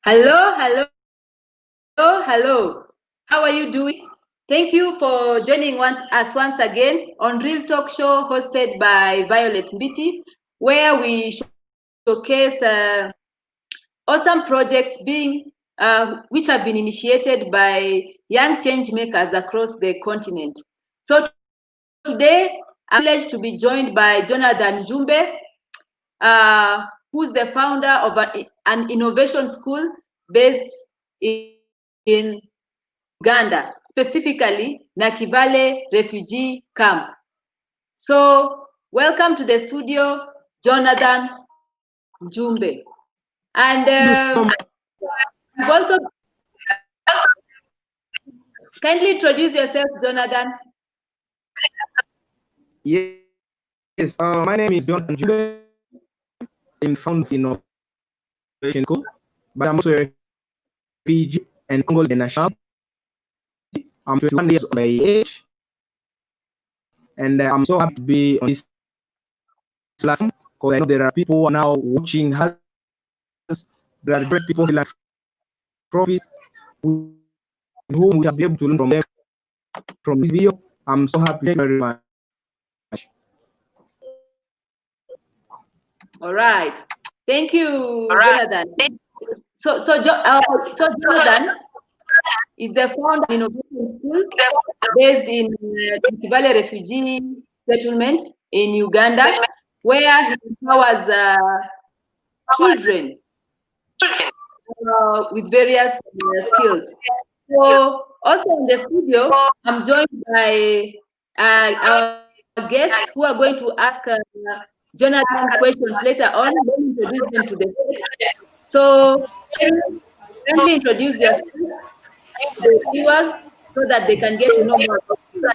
Hello, hello, hello. How are you doing? Thank you for joining us once again on Real Talk Show hosted by Violet Mbiti, where we showcase awesome projects which have been initiated by young change makers across the continent. So today, I'm privileged to be joined by Jonathan Djumbe, who's the founder of an innovation school based in Uganda, specifically Nakivale refugee camp. So welcome to the studio, Jonathan Djumbe. And also kindly introduce yourself, Jonathan. Yes, my name is Jonathan Djumbe. I'm found in Innovation School, but I'm also a refugee and Congo nationality. I'm 21 years of age, and I'm so happy to be on this platform because I know there are people now watching us. There are great people like profit whom we have been able to learn from them from this video. I'm so happy. Thank you very much. All right. Thank you, Jonathan. So Jonathan is the founder of innovation school based in Nakivale refugee settlement in Uganda, where he empowers children with various skills. So also in the studio, I'm joined by our guests who are going to ask Jonathan questions later on. Let me introduce them to the stage. So kindly introduce yourself to the viewers so that they can get to know more about you.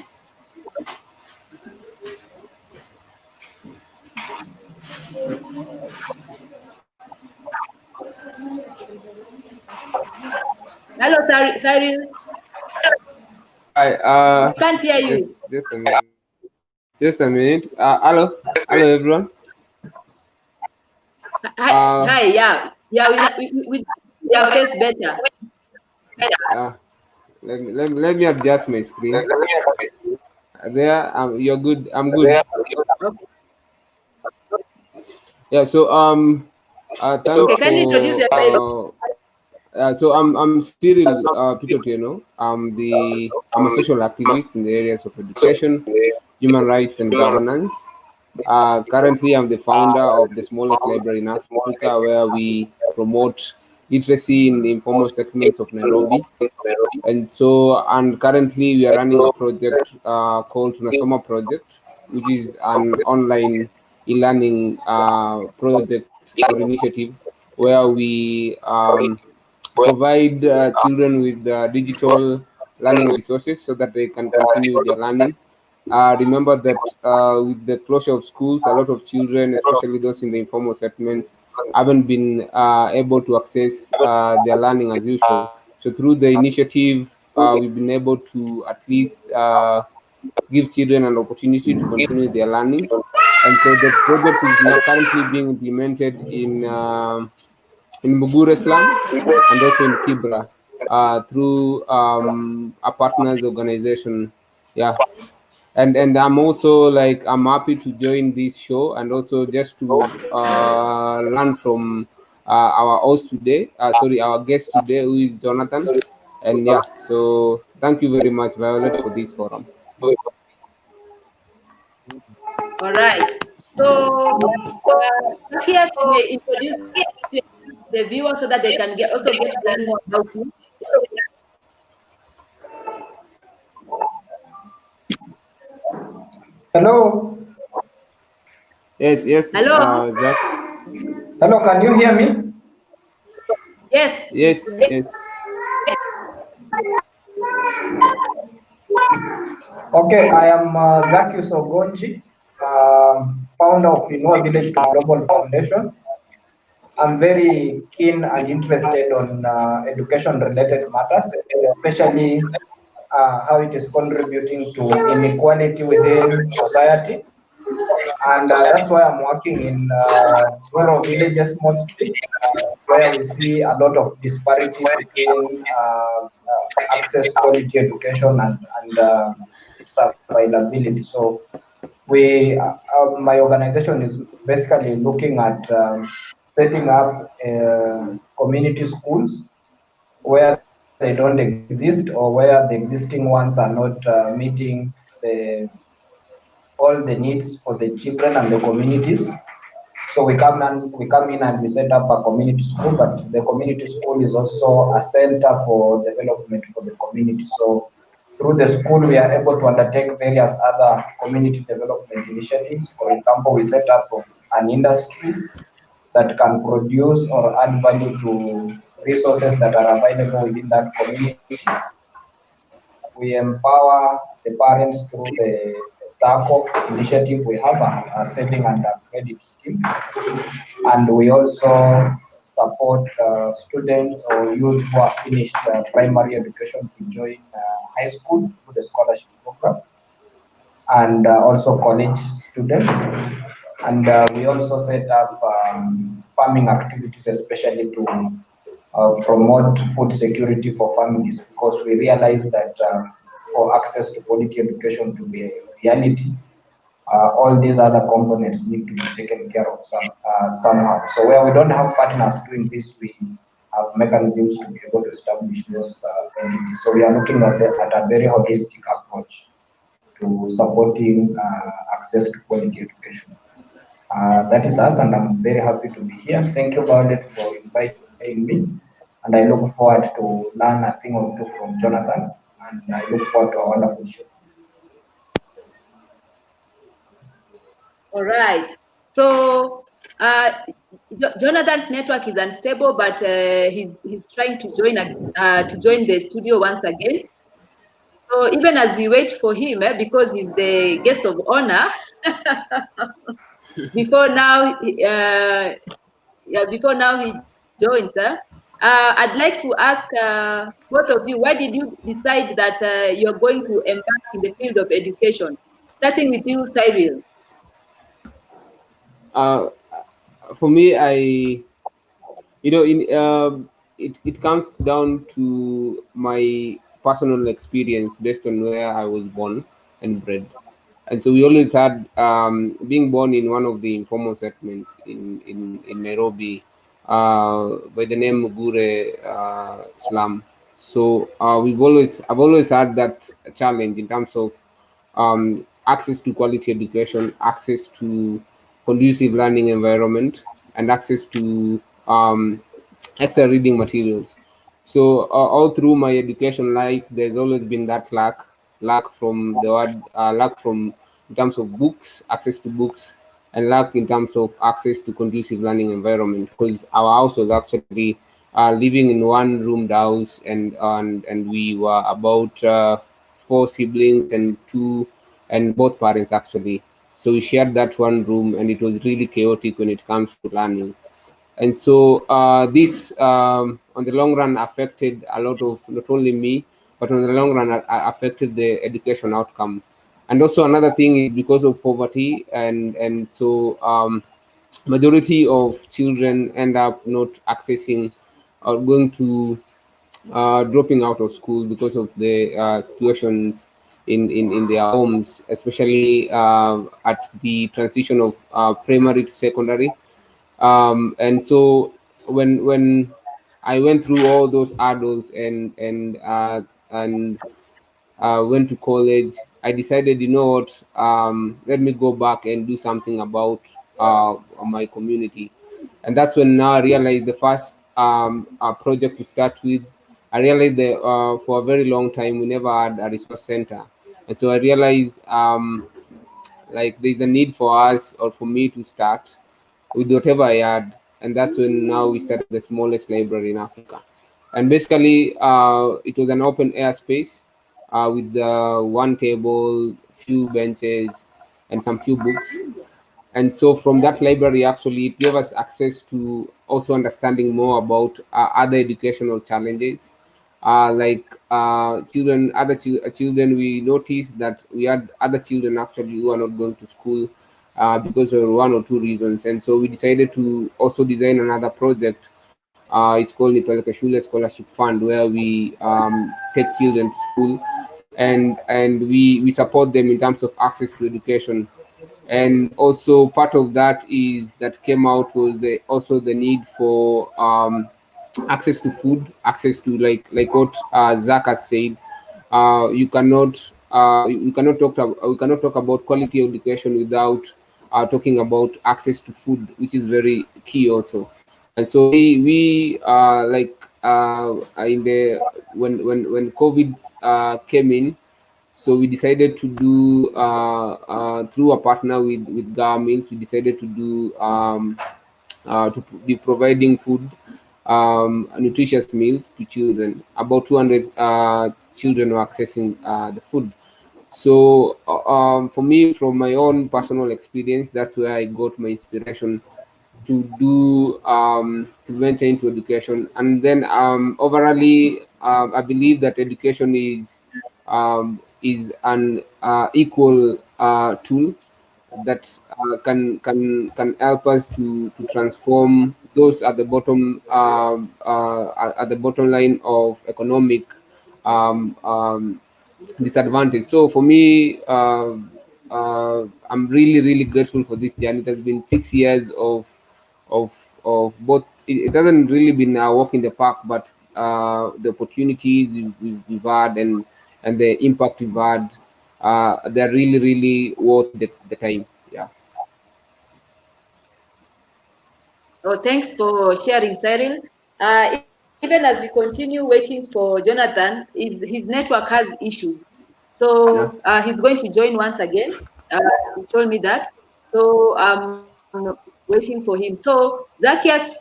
Hello, Cyril. Hi. I can't hear you. Just a minute. Just a minute. Hello, everyone. Hi. Yeah. We your face better. Let me adjust my screen. There, you're good. I'm good. Yeah. So thanks Okay, can you introduce yourself? So I'm Cyril Pitoteno. I'm a social activist in the areas of education, human rights, and governance. Currently, I'm the founder of the smallest library in Africa, where we promote literacy in the informal settlements of Nairobi. And currently, we are running a project called Tunasoma Project, which is an online e-learning project or initiative where we provide children with digital learning resources so that they can continue their learning. Remember that with the closure of schools, a lot of children, especially those in the informal settlements, haven't been able to access their learning as usual. So through the initiative, we've been able to at least give children an opportunity to continue their learning. And so the project is now currently being implemented in Mugure Slum and also in Kibra through a partners organization. Yeah. And I'm also I'm happy to join this show and also just to learn from our host today, our guest today, who is Jonathan. And yeah, so thank you very much, Violet, for this forum. All right. So here to introduce the viewers so that they can get to learn more about you. Hello. Yes. Hello. Jack. Hello, can you hear me? Yes. Okay, I am Zakius Ogonji, founder of Inua Village to Global Foundation. I'm very keen and interested on education-related matters, especially how it is contributing to inequality within society. And that's why I'm working in rural villages mostly, where we see a lot of disparity between access quality education and its availability. So my organization is basically looking at setting up community schools where they don't exist or where the existing ones are not meeting the all the needs for the children and the communities. So we come in and we set up a community school, but the community school is also a center for development for the community. So through the school, we are able to undertake various other community development initiatives. For example, we set up an industry that can produce or add value to resources that are available within that community. We empower the parents through the SACCO initiative. We have a saving and a credit scheme, and we also support students or youth who have finished primary education to join high school through the scholarship program, and also college students. And we also set up farming activities, especially to promote food security for families, because we realize that for access to quality education to be a reality, all these other components need to be taken care of somehow. So where we don't have partners doing this, we have mechanisms to be able to establish those entities. So we are looking at a very holistic approach to supporting access to quality education. That is us, and I'm very happy to be here. Thank you, Violet, for inviting me. And I look forward to learn a thing or two from Jonathan. And I look forward to a wonderful show. All right. So Jonathan's network is unstable, but he's trying to join the studio once again. So even as we wait for him, because he's the guest of honor, before now he joins. I'd like to ask both of you, why did you decide that you're going to embark in the field of education? Starting with you, Cyril. For me, it comes down to my personal experience based on where I was born and bred. And so we always had, being born in one of the informal settlements in Nairobi, by the name Mugure slum. So I've always had that challenge in terms of access to quality education, access to conducive learning environment, and access to extra reading materials. So all through my education life, there's always been that lack from the word lack from in terms of books, access to books, and lack in terms of access to conducive learning environment. Because our house was actually living in one roomed house, and we were about four siblings and both parents actually. So we shared that one room, and it was really chaotic when it comes to learning. And so this, on the long run, affected a lot of not only me, but on the long run, affected the education outcome. And also another thing is because of poverty, and so majority of children end up not accessing or going to dropping out of school because of the situations in their homes, especially at the transition of primary to secondary. And so when I went through all those adults and went to college, I decided, you know what, let me go back and do something about my community. And that's when now I realized the first project to start with. I realized that for a very long time we never had a resource center, and so I realized like there's a need for us or for me to start with whatever I had, and that's when now we started the smallest library in Africa. And basically, it was an open air space with one table, few benches, and some few books. And so from that library, actually, it gave us access to also understanding more about other educational challenges. Children, we noticed that we had other children actually who are not going to school, because of one or two reasons. And so we decided to also design another project. It's called the Pelican Scholarship Fund, where we take children to school, and we support them in terms of access to education. And also part of that is that came out was also the need for access to food, access to like what Zach has said. You cannot we cannot talk about quality education without talking about access to food, which is very key also. And so we in the when COVID came in, so we decided to do through a partner with government. We decided to do be providing food, nutritious meals to children. About 200 children were accessing the food. So for me, from my own personal experience, that's where I got my inspiration to do to venture into education. And then overally, I believe that education is an equal tool that can help us to transform those at the bottom line of economic disadvantage. So for me, I'm really grateful for this journey. It has been 6 years of both. It hasn't really been a walk in the park, but the opportunities we've had and the impact we've had, they're really worth the time. Yeah. Oh, thanks for sharing, Cyril. Even as we continue waiting for Jonathan, his network has issues. So Yeah. he's going to join once again. He told me that. So I'm waiting for him. So Zacchaeus,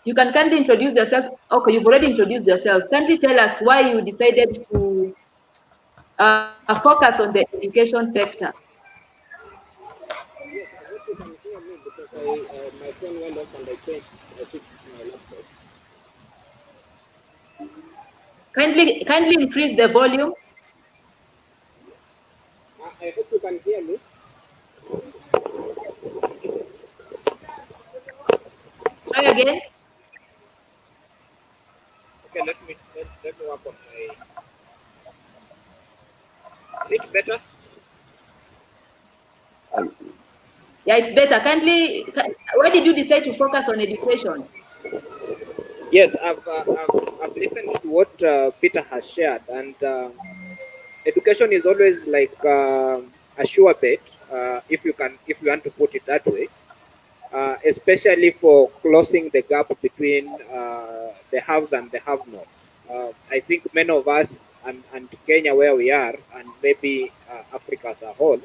you can kindly introduce yourself. Okay, you've already introduced yourself. Kindly tell us why you decided to focus on the education sector. Yes, I hope you can hear me because my phone went off and I fixed my laptop. Kindly increase the volume. I hope you can hear me. Try again. Okay, let me work on my. Is it better? Yeah, it's better. Why did you decide to focus on education? Yes, I've listened to what Peter has shared, and education is always like a sure bet, if you want to put it that way. Especially for closing the gap between the haves and the have-nots. I think many of us, and Kenya where we are, and maybe Africa as a whole,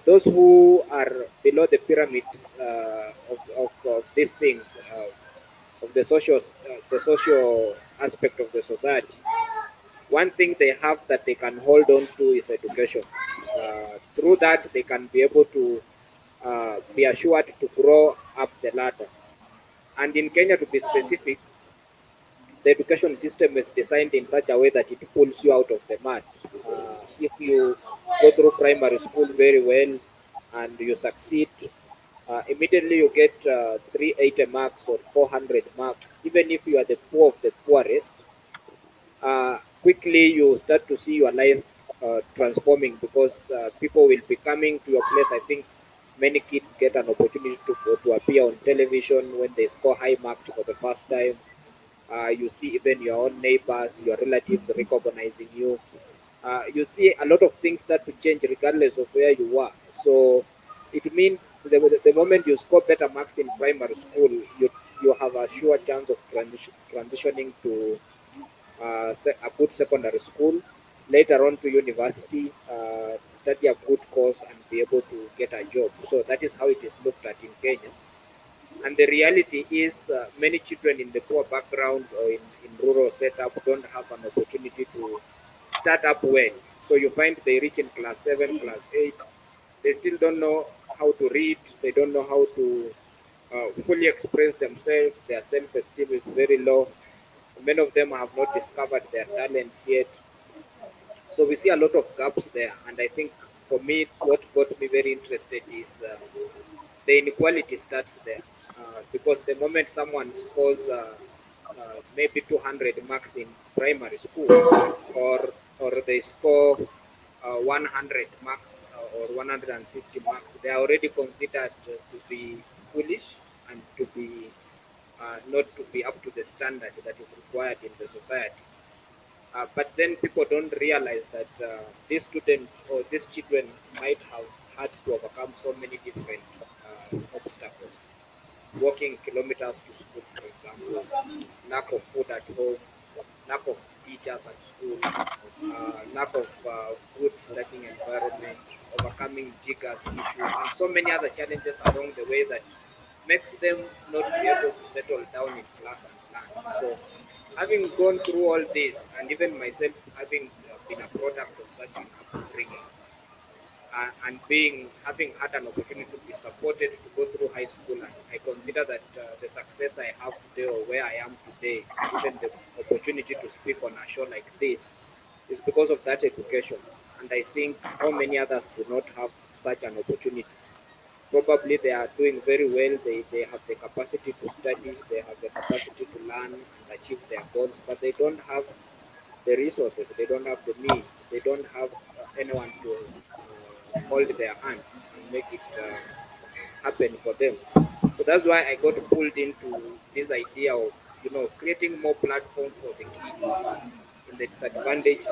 those who are below the pyramids of these things, of the social aspect of the society, one thing they have that they can hold on to is education. Through that, they can be able to be assured to grow up the ladder. And in Kenya, to be specific, the education system is designed in such a way that it pulls you out of the mud. If you go through primary school very well and you succeed, immediately you get 380 marks or 400 marks. Even if you are the poor of the poorest, quickly you start to see your life transforming because people will be coming to your place. I think many kids get an opportunity to appear on television when they score high marks for the first time. You see even your own neighbors, your relatives recognizing you. You see a lot of things start to change regardless of where you are. So it means the moment you score better marks in primary school, you have a sure chance of transitioning to a good secondary school, later on to university, study a good course, and be able to get a job. So that is how it is looked at in Kenya. And the reality is, many children in the poor backgrounds or in rural setup don't have an opportunity to start up well. So you find they reach in class 7, class 8, they still don't know how to read, they don't know how to fully express themselves, their self esteem is very low. Many of them have not discovered their talents yet. So we see a lot of gaps there. And I think for me, what got me very interested is the inequality starts there. Because the moment someone scores maybe 200 marks in primary school, or they score 100 marks or 150 marks, they are already considered to be foolish and to be not to be up to the standard that is required in the society. But then people don't realize that these students or these children might have had to overcome so many different obstacles. Walking kilometers to school, for example, lack of food at home, lack of teachers at school, lack of good studying environment, overcoming jiggers issues, and so many other challenges along the way that makes them not be able to settle down in class and learn. So, having gone through all this, and even myself having been a product of such an upbringing, and being having had an opportunity to be supported to go through high school, and I consider that the success I have today or where I am today, and even the opportunity to speak on a show like this, is because of that education. And I think how many others do not have such an opportunity. Probably they are doing very well, they have the capacity to study, they have the capacity to learn and achieve their goals, but they don't have the resources, they don't have the means, they don't have anyone to hold their hand and make it happen for them. So that's why I got pulled into this idea of creating more platform for the kids in the disadvantaged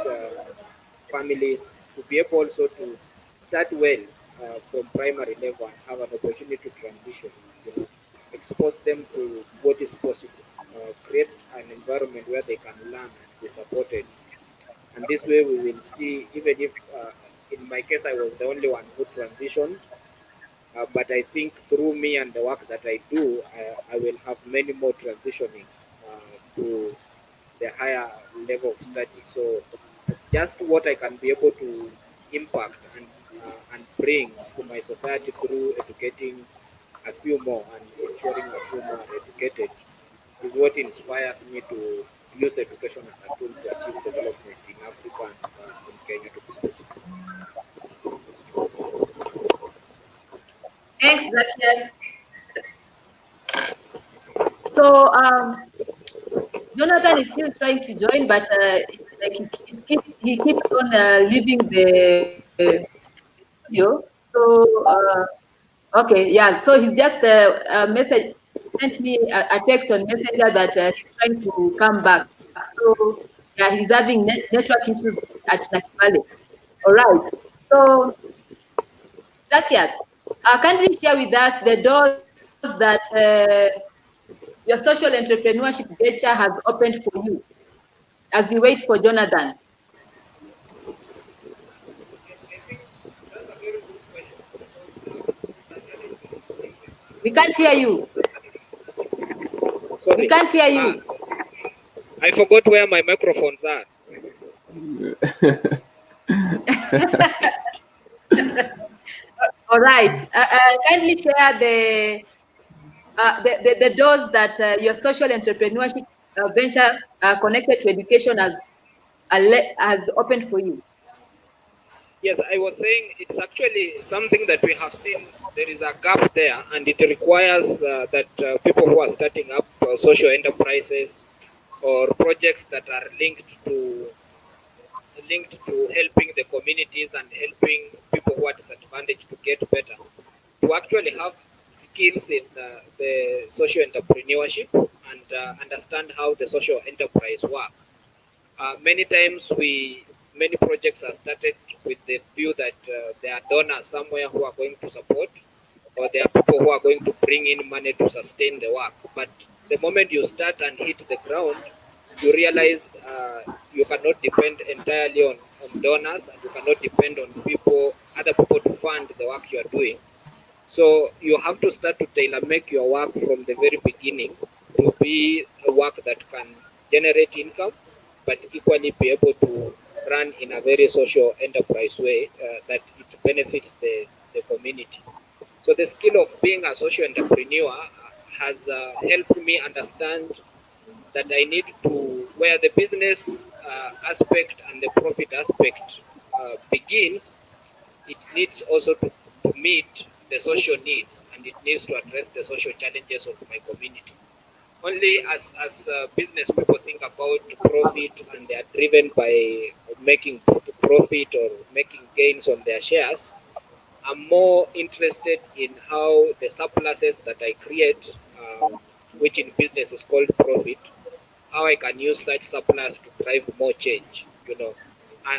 families to be able also to start well from primary level and have an opportunity to transition. Expose them to what is possible, create an environment where they can learn and be supported. And this way we will see, even if in my case I was the only one who transitioned, but I think through me and the work that I do, I will have many more transitioning to the higher level of study. So just what I can be able to impact and bring to my society through educating a few more and ensuring a few more are educated is what inspires me to use education as a tool to achieve development in Africa and in Kenya to be specific. Thanks, Zacchaeus. So Jonathan is still trying to join, but it's like he keeps on leaving the studio. So okay, yeah. So he's just message sent me a text on Messenger that he's trying to come back. So yeah, he's having network issues at Nakivale. All right. So Zacchaeus, kindly share with us the doors that your social entrepreneurship venture has opened for you as you wait for Jonathan. That's a very good question. We can't hear you. Sorry. We can't hear you. I forgot where my microphones are. All right. Kindly share the doors that your social entrepreneurship venture connected to education has opened for you. Yes, I was saying it's actually something that we have seen. There is a gap there, and it requires that people who are starting up social enterprises or projects that are linked to helping the communities and helping people who are disadvantaged to get better, to actually have skills in the social entrepreneurship and understand how the social enterprise work. Many times many projects are started with the view that there are donors somewhere who are going to support, or there are people who are going to bring in money to sustain the work. But the moment you start and hit the ground, you realize you cannot depend entirely on donors, and you cannot depend on other people to fund the work you are doing. So you have to start to tailor make your work from the very beginning to be a work that can generate income, but equally be able to run in a very social enterprise way that it benefits the community. So the skill of being a social entrepreneur has helped me understand that I need to, where the business aspect and the profit aspect begins, it needs also to meet the social needs, and it needs to address the social challenges of my community. Only as business people think about profit and they are driven by making profit or making gains on their shares, I'm more interested in how the surpluses that I create, which in business is called profit, how I can use such surplus to drive more change,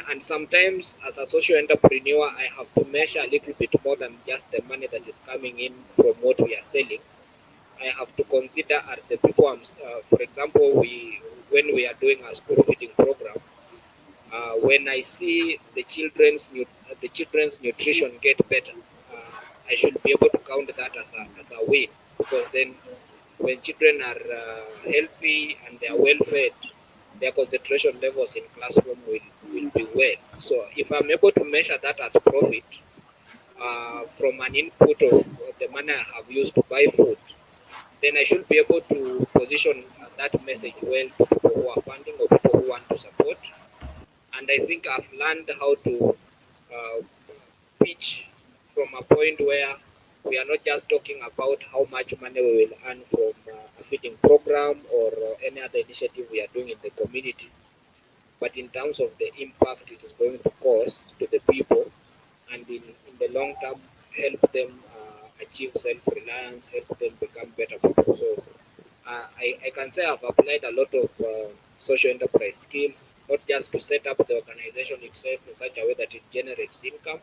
And sometimes as a social entrepreneur, I have to measure a little bit more than just the money that is coming in from what we are selling. I have to consider are the people, for example, when we are doing a school feeding program, when I see the children's nutrition get better, I should be able to count that as a win, because then when children are healthy and they are well fed, their concentration levels in classroom will be well. So if I'm able to measure that as profit from an input of the money I have used to buy food, then I should be able to position that message well to people who are funding or people who want to support. And I think I've learned how to uh, pitch from a point where we are not just talking about how much money we will earn from a feeding program or any other initiative we are doing in the community, but in terms of the impact it is going to cause to the people, and in the long term, help them achieve self-reliance, help them become better people. So I can say I've applied a lot of social enterprise skills, not just to set up the organization itself in such a way that it generates income,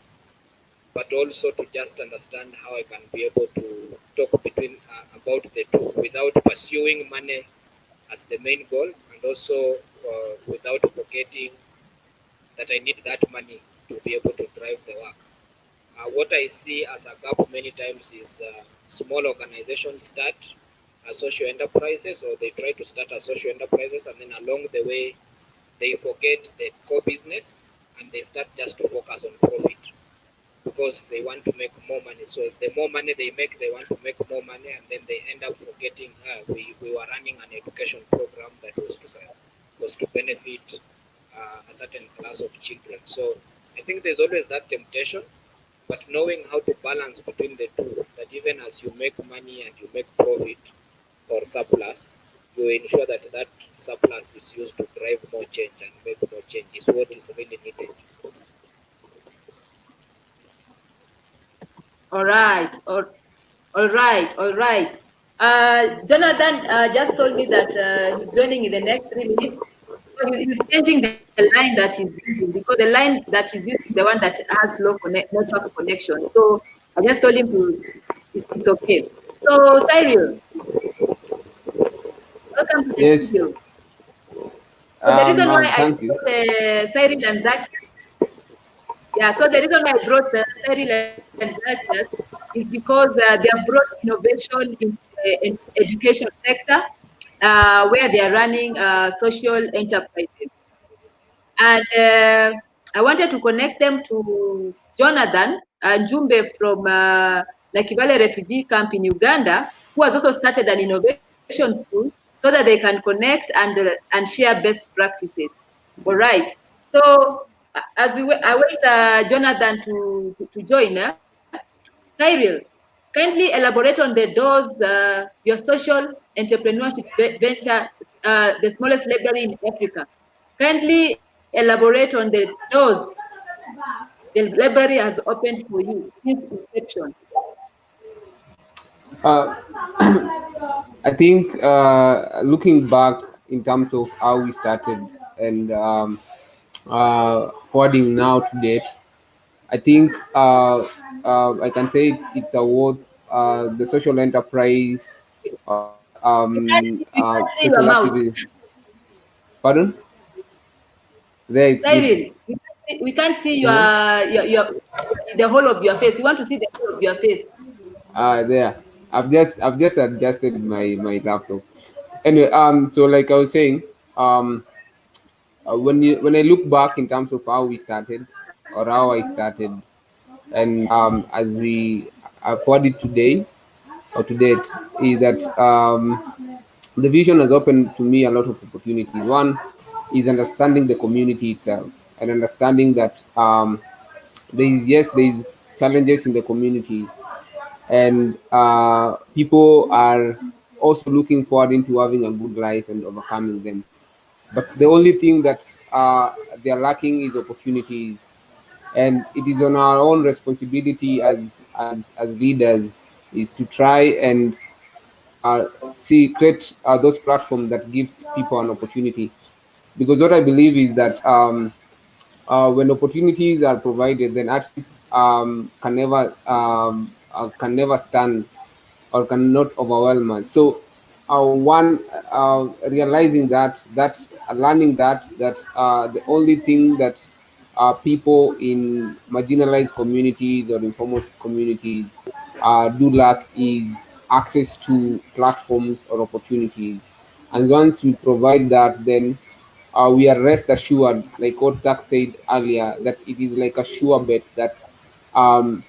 but also to just understand how I can be able to talk between about the two without pursuing money as the main goal, and also without forgetting that I need that money to be able to drive the work. What I see as a gap many times is small organizations start as social enterprises, or they try to start as social enterprises, and then along the way they forget the core business and they start just to focus on profit because they want to make more money. So the more money they make, they want to make more money, and then they end up forgetting we were running an education program that was to benefit a certain class of children. So I think there's always that temptation, but knowing how to balance between the two, that even as you make money and you make profit or surplus, you ensure that that surplus is used to drive more change and make more change is what is really needed. All right. All right. All right. Jonathan just told me that he's joining in the next 3 minutes. So he's changing the line that he's using, because the line that he's using is the one that has network connection. So I just told him it's okay. So Cyril, welcome to the Yes. studio. So the reason why I Thank you. brought Cyril and Zach, yeah, so the reason why I brought Cyril and Zacchaeus is because they have brought innovation in the education sector, where they are running social enterprises. And I wanted to connect them to Jonathan Djumbe from Nakivale refugee camp in Uganda, who has also started an innovation school so that they can connect and share best practices. All right. So as I wait Jonathan to join, Cyril, kindly elaborate on the doors your social entrepreneurship venture, the smallest library in Africa. Kindly elaborate on the doors the library has opened for you since inception. Uh, I think looking back in terms of how we started and forwarding now to date, I think I can say it's a worth the social enterprise or We can't see your social mouth. activity. Pardon? There, it's good. Cyril, we can't see Uh-huh. your the whole of your face. We want to see the whole of your face. There. I've just adjusted my laptop. Anyway, so like I was saying, um, when I look back in terms of how we started or how I started, and as we forward it today or to date, is that the vision has opened to me a lot of opportunities. One is understanding the community itself and understanding that there's challenges in the community, and people are also looking forward into having a good life and overcoming them. But the only thing that they are lacking is opportunities, and it is on our own responsibility as leaders is to try and see create those platforms that give people an opportunity. Because what I believe is that when opportunities are provided, then hardship can never stand or cannot overwhelm us. So, one realizing that learning that the only thing that people in marginalized communities or informal communities do lack is access to platforms or opportunities. And once we provide that, then we are rest assured, like what Zach said earlier, that it is like a sure bet that um,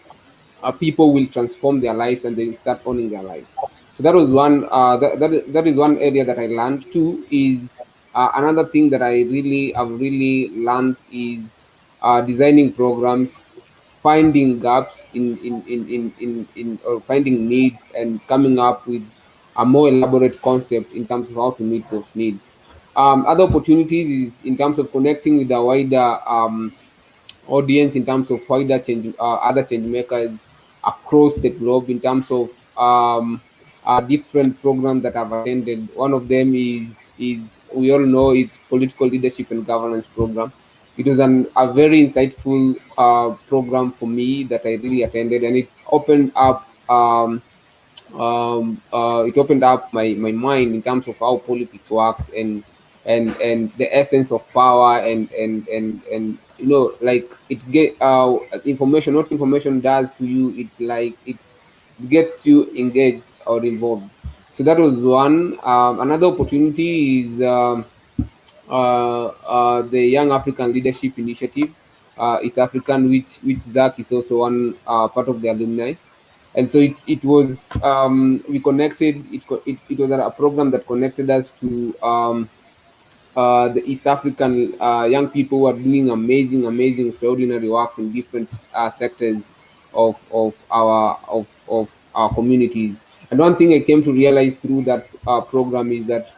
people will transform their lives and they will start owning their lives. So that was one. That is one area that I learned. Two is another thing that I've really learned is designing programs, finding gaps in or finding needs and coming up with a more elaborate concept in terms of how to meet those needs. Other opportunities is in terms of connecting with a wider audience, in terms of wider change, other change makers across the globe, in terms of different programs that I've attended. One of them is we all know it's political leadership and governance program. It was a very insightful program for me that I really attended, and it opened up my mind in terms of how politics works, and the essence of power, and like it get information, what information does to you, it gets you engaged or involved. So that was one. Another opportunity is the Young African Leadership Initiative, East African, which Zach is also one part of the alumni. And so it was we connected. It was a program that connected us to the East African young people who are doing amazing, extraordinary works in different sectors of our communities. And one thing I came to realize through that program is that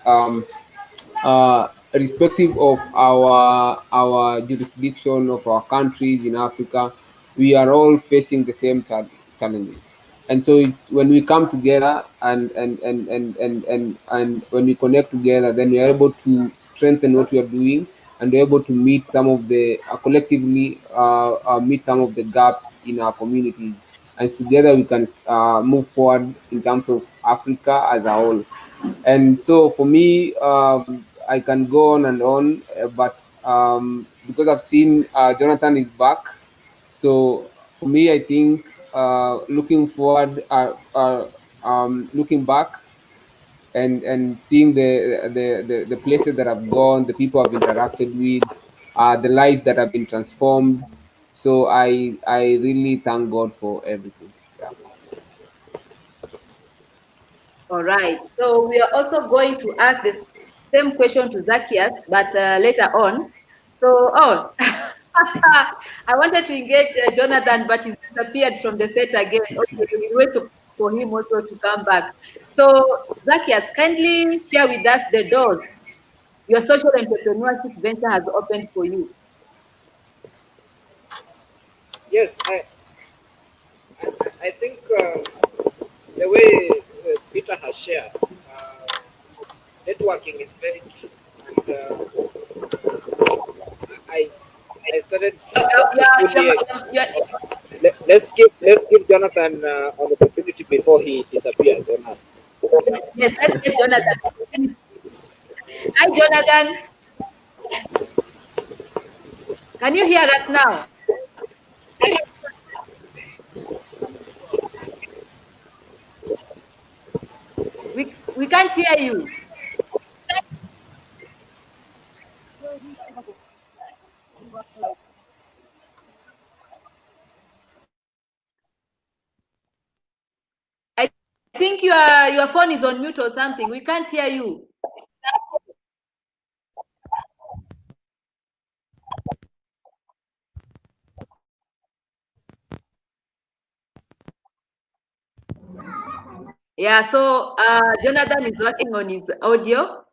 irrespective of our jurisdiction of our countries in Africa, we are all facing the same challenges. And so it's when we come together and when we connect together, then we are able to strengthen what we are doing, and we're able to meet some of the collectively meet some of the gaps in our communities, and together we can move forward in terms of Africa as a whole. And so for me, I can go on and on, but because I've seen Jonathan is back, so for me, I think looking forward, looking back and seeing the places that I've gone, the people I've interacted with, the lives that have been transformed. So I really thank God for everything. Yeah. All right. So we are also going to ask the same question to Zacchaeus, but later on. So, oh, I wanted to engage Jonathan, but he's disappeared from the set again. Okay, we'll wait for him also to come back. So, Zacchaeus, kindly share with us the doors your social entrepreneurship venture has opened for you. Yes, I think the way Peter has shared, networking is very key. And I I started fully. Let's give Jonathan an opportunity before he disappears on us. Yes, let's get Jonathan. Hi, Jonathan. Can you hear us now? We can't hear you. I think your phone is on mute or something. We can't hear you. Yeah, so Jonathan is working on his audio.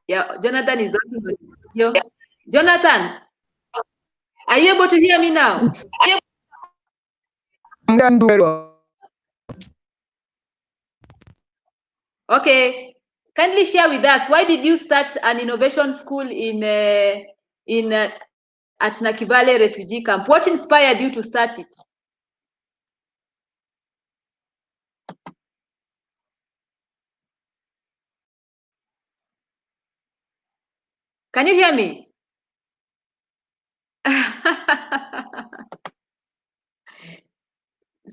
Yeah, Jonathan is working on his audio. Jonathan, are you able to hear me now? I'm done very well. Okay. Kindly share with us, why did you start an innovation school at Nakivale refugee camp? What inspired you to start it? Can you hear me?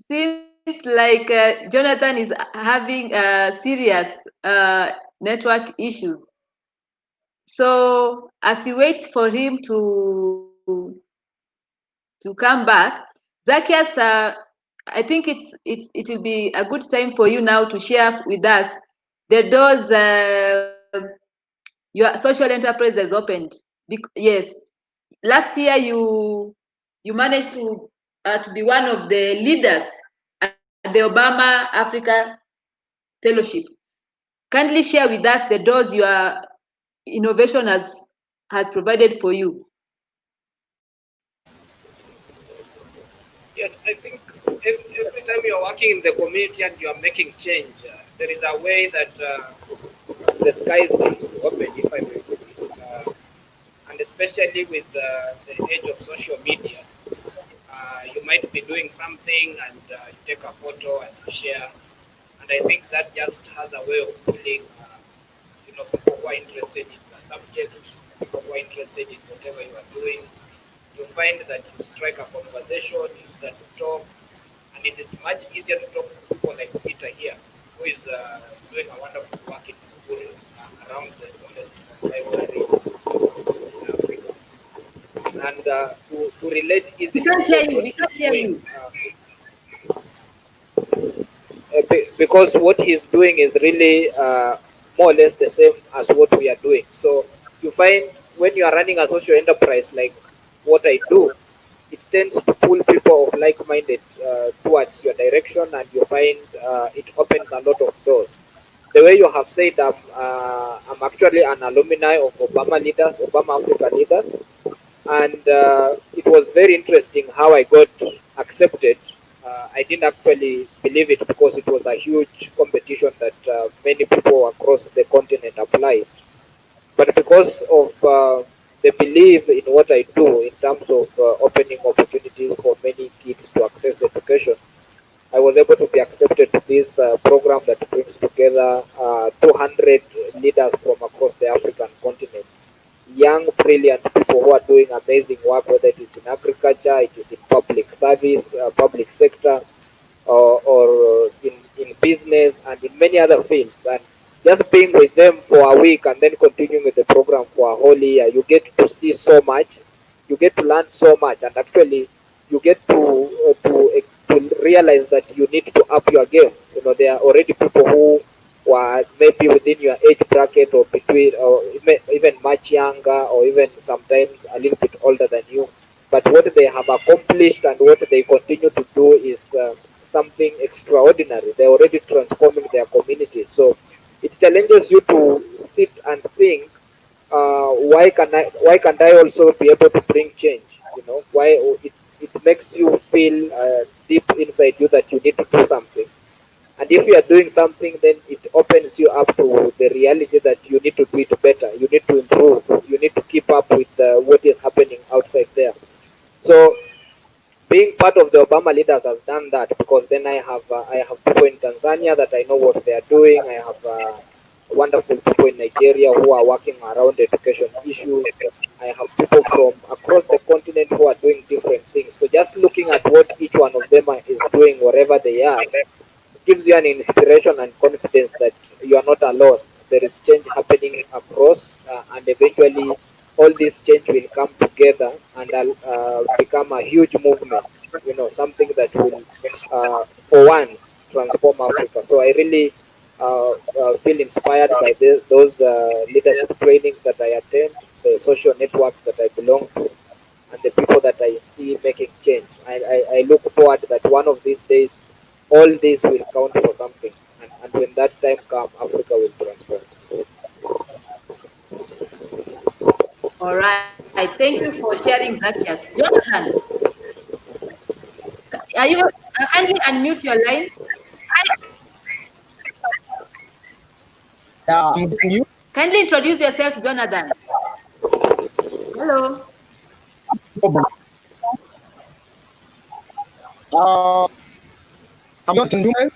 Seems like Jonathan is having serious network issues. So as we wait for him to come back, Zacchaeus, I think it will be a good time for you now to share with us the doors your social enterprise has opened. Yes, last year you managed to be one of the leaders at the Obama Africa Fellowship. Kindly share with us the doors your innovation has provided for you. Yes, I think every time you're working in the community and you're making change, there is a way that the sky seems to open, if I may put it. And especially with the age of social media, you might be doing something and you take a photo and you share. And I think that just has a way of pulling, people who are interested in the subject, people who are interested in whatever you are doing. You find that you strike a conversation, you start to talk, and it is much easier to talk to people like Peter here, who is doing a wonderful work in school around the smallest library in Africa. And to relate easily We can't hear because you. what We can't he's hear doing you. because what he's doing is really more or less the same as what we are doing. So you find when you are running a social enterprise like what I do, it tends to pull people of like-minded towards your direction, and you find it opens a lot of doors. The way you have said, I'm actually an alumni of Obama leaders, Obama Africa leaders, and it was very interesting how I got accepted. I didn't actually believe it because it was a huge competition that many people across the continent applied. But because of the belief in what I do in terms of opening opportunities for many kids to access education, I was able to be accepted to this program that brings together 200 leaders from across the African continent, young, brilliant people who are doing amazing work, whether it is in agriculture, it is in public service, public sector, or in business, and in many other fields. And just being with them for a week and then continuing with the program for a whole year, you get to see so much, you get to learn so much, and actually you get to realize that you need to up your game. There are already people who were maybe within your age bracket or between, or even much younger, or even sometimes a little bit older than you. But what they have accomplished and what they continue to do is something extraordinary. They're already transforming their communities. So it challenges you to sit and think, why can't I also be able to bring change? Why it makes you feel deep inside you that you need to do something. And if you are doing something, then it opens you up to the reality that you need to do it better. You need to improve. You need to keep up with what is happening outside there. So being part of the Obama leaders has done that, because then I have people in Tanzania that I know what they are doing. I have wonderful people in Nigeria who are working around education issues. I have people from across the continent who are doing different things. So just looking at what each one of them is doing wherever they are gives you an inspiration and confidence that you are not alone. There is change happening across, and eventually all this change will come together and become a huge movement. Something that will, for once, transform Africa. So I really feel inspired by those leadership trainings that I attend, the social networks that I belong to, and the people that I see making change. I look forward that one of these days all this will count for something. And when that time comes, Africa will transform. All right. Thank you for sharing, Zacchaeus. Jonathan, are you kindly unmute your line? Yeah, I'm getting you. Kindly introduce yourself, Jonathan. Hello. Uh, I'm not in Djumbe.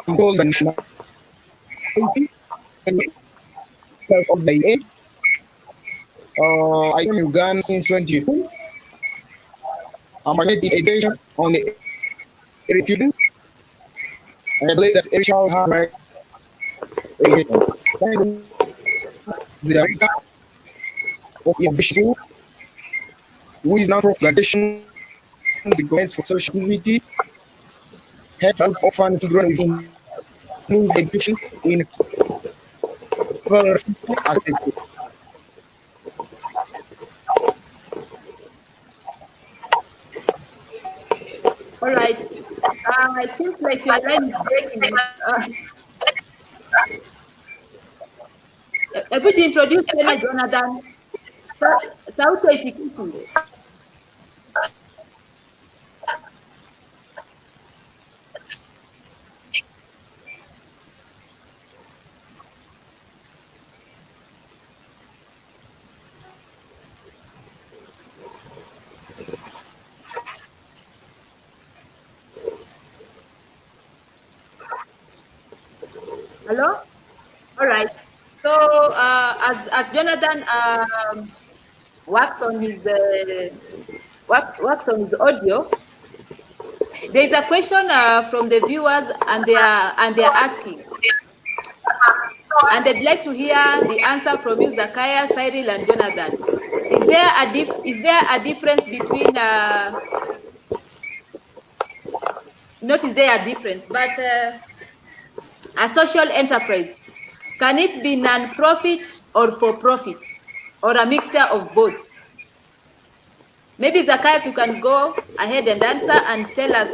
I'm called the of the age. I came in Uganda since 2022. I'm a education on the refugee. And I believe that every child has right education. The director of the official, who is now organization, the government for social security, help out orphan children with improved education in access. All right. It seems like your line is breaking. Hebu introduce tena Jonathan. Sauti haisikiki. Hello? All right. So as Jonathan works on his audio, there is a question from the viewers, and they are asking, and they'd like to hear the answer from you, Zacchaeus, Cyril, and Jonathan. Is there a difference between not is there a difference, but a social enterprise, can it be non-profit or for-profit, or a mixture of both? Maybe Zacchaeus, you can go ahead and answer and tell us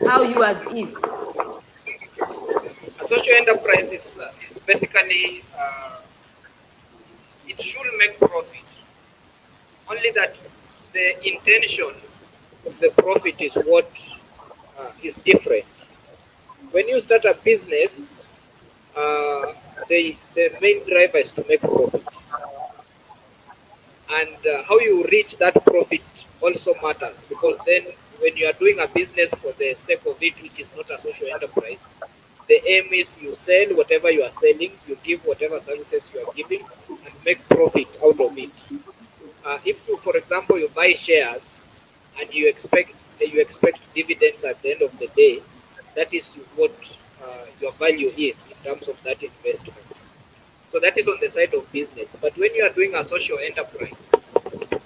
how yours is. A social enterprise is basically it should make profit. Only that the intention of the profit is what is different. When you start a business, the main driver is to make profit, and how you reach that profit also matters, because then when you are doing a business for the sake of it, which is not a social enterprise, the aim is you sell whatever you are selling, you give whatever services you are giving, and make profit out of it. If you, for example, you buy shares and you expect dividends at the end of the day, that is what your value is in terms of that investment. So that is on the side of business. But when you are doing a social enterprise,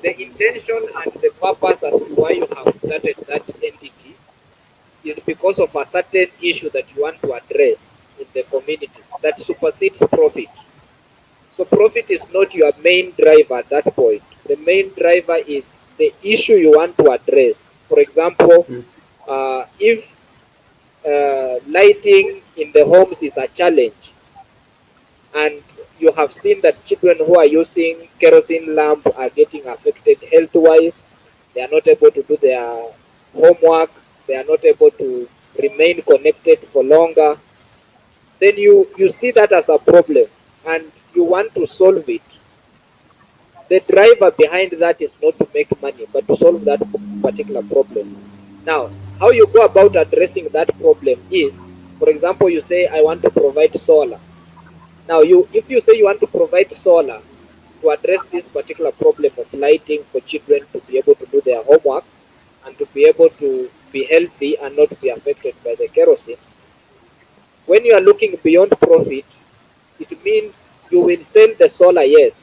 the intention and the purpose as to why you have started that entity is because of a certain issue that you want to address in the community that supersedes profit. So profit is not your main driver at that point. The main driver is the issue you want to address. For example, if lighting in the homes is a challenge, and you have seen that children who are using kerosene lamp are getting affected health-wise, they are not able to do their homework, they are not able to remain connected for longer, then you see that as a problem and you want to solve it. The driver behind that is not to make money, but to solve that particular problem. Now, how you go about addressing that problem is, for example, you say, I want to provide solar. Now, if you say you want to provide solar to address this particular problem of lighting for children to be able to do their homework and to be able to be healthy and not be affected by the kerosene, when you are looking beyond profit, it means you will sell the solar, yes,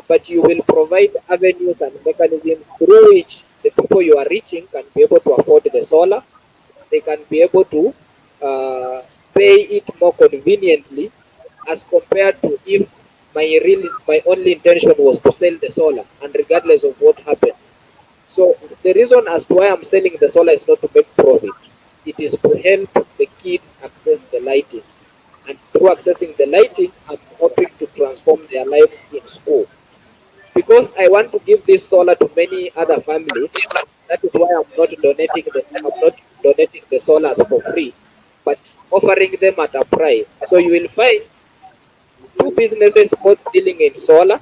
but you will provide avenues and mechanisms through which the people you are reaching can be able to afford the solar. They can be able to pay it more conveniently, as compared to if my only intention was to sell the solar, and regardless of what happens. So the reason as to why I'm selling the solar is not to make profit. it is to help the kids access the lighting. And through accessing the lighting, I'm hoping to transform their lives in school. Because I want to give this solar to many other families, that is why I'm not donating the solars for free, but offering them at a price. So you will find two businesses both dealing in solar.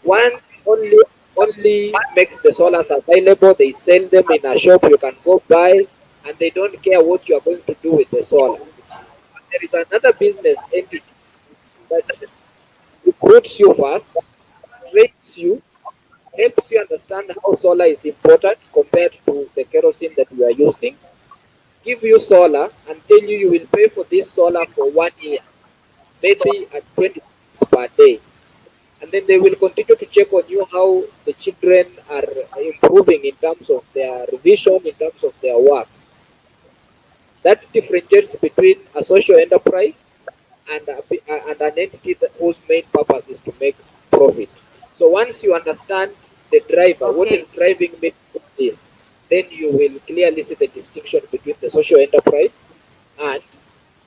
One only makes the solars available. They sell them in a shop you can go buy, and they don't care what you are going to do with the solar. But there is another business entity that recruits you first, trains you, helps you understand how solar is important compared to the kerosene that you are using, give you solar and tell you you will pay for this solar for 1 year, maybe at 20 per day. And then they will continue to check on you how the children are improving in terms of their revision, in terms of their work. That differentiates between a social enterprise and an entity whose main purpose is to make profit. So once you understand the driver, what is Okay. driving me to this, then you will clearly see the distinction between the social enterprise and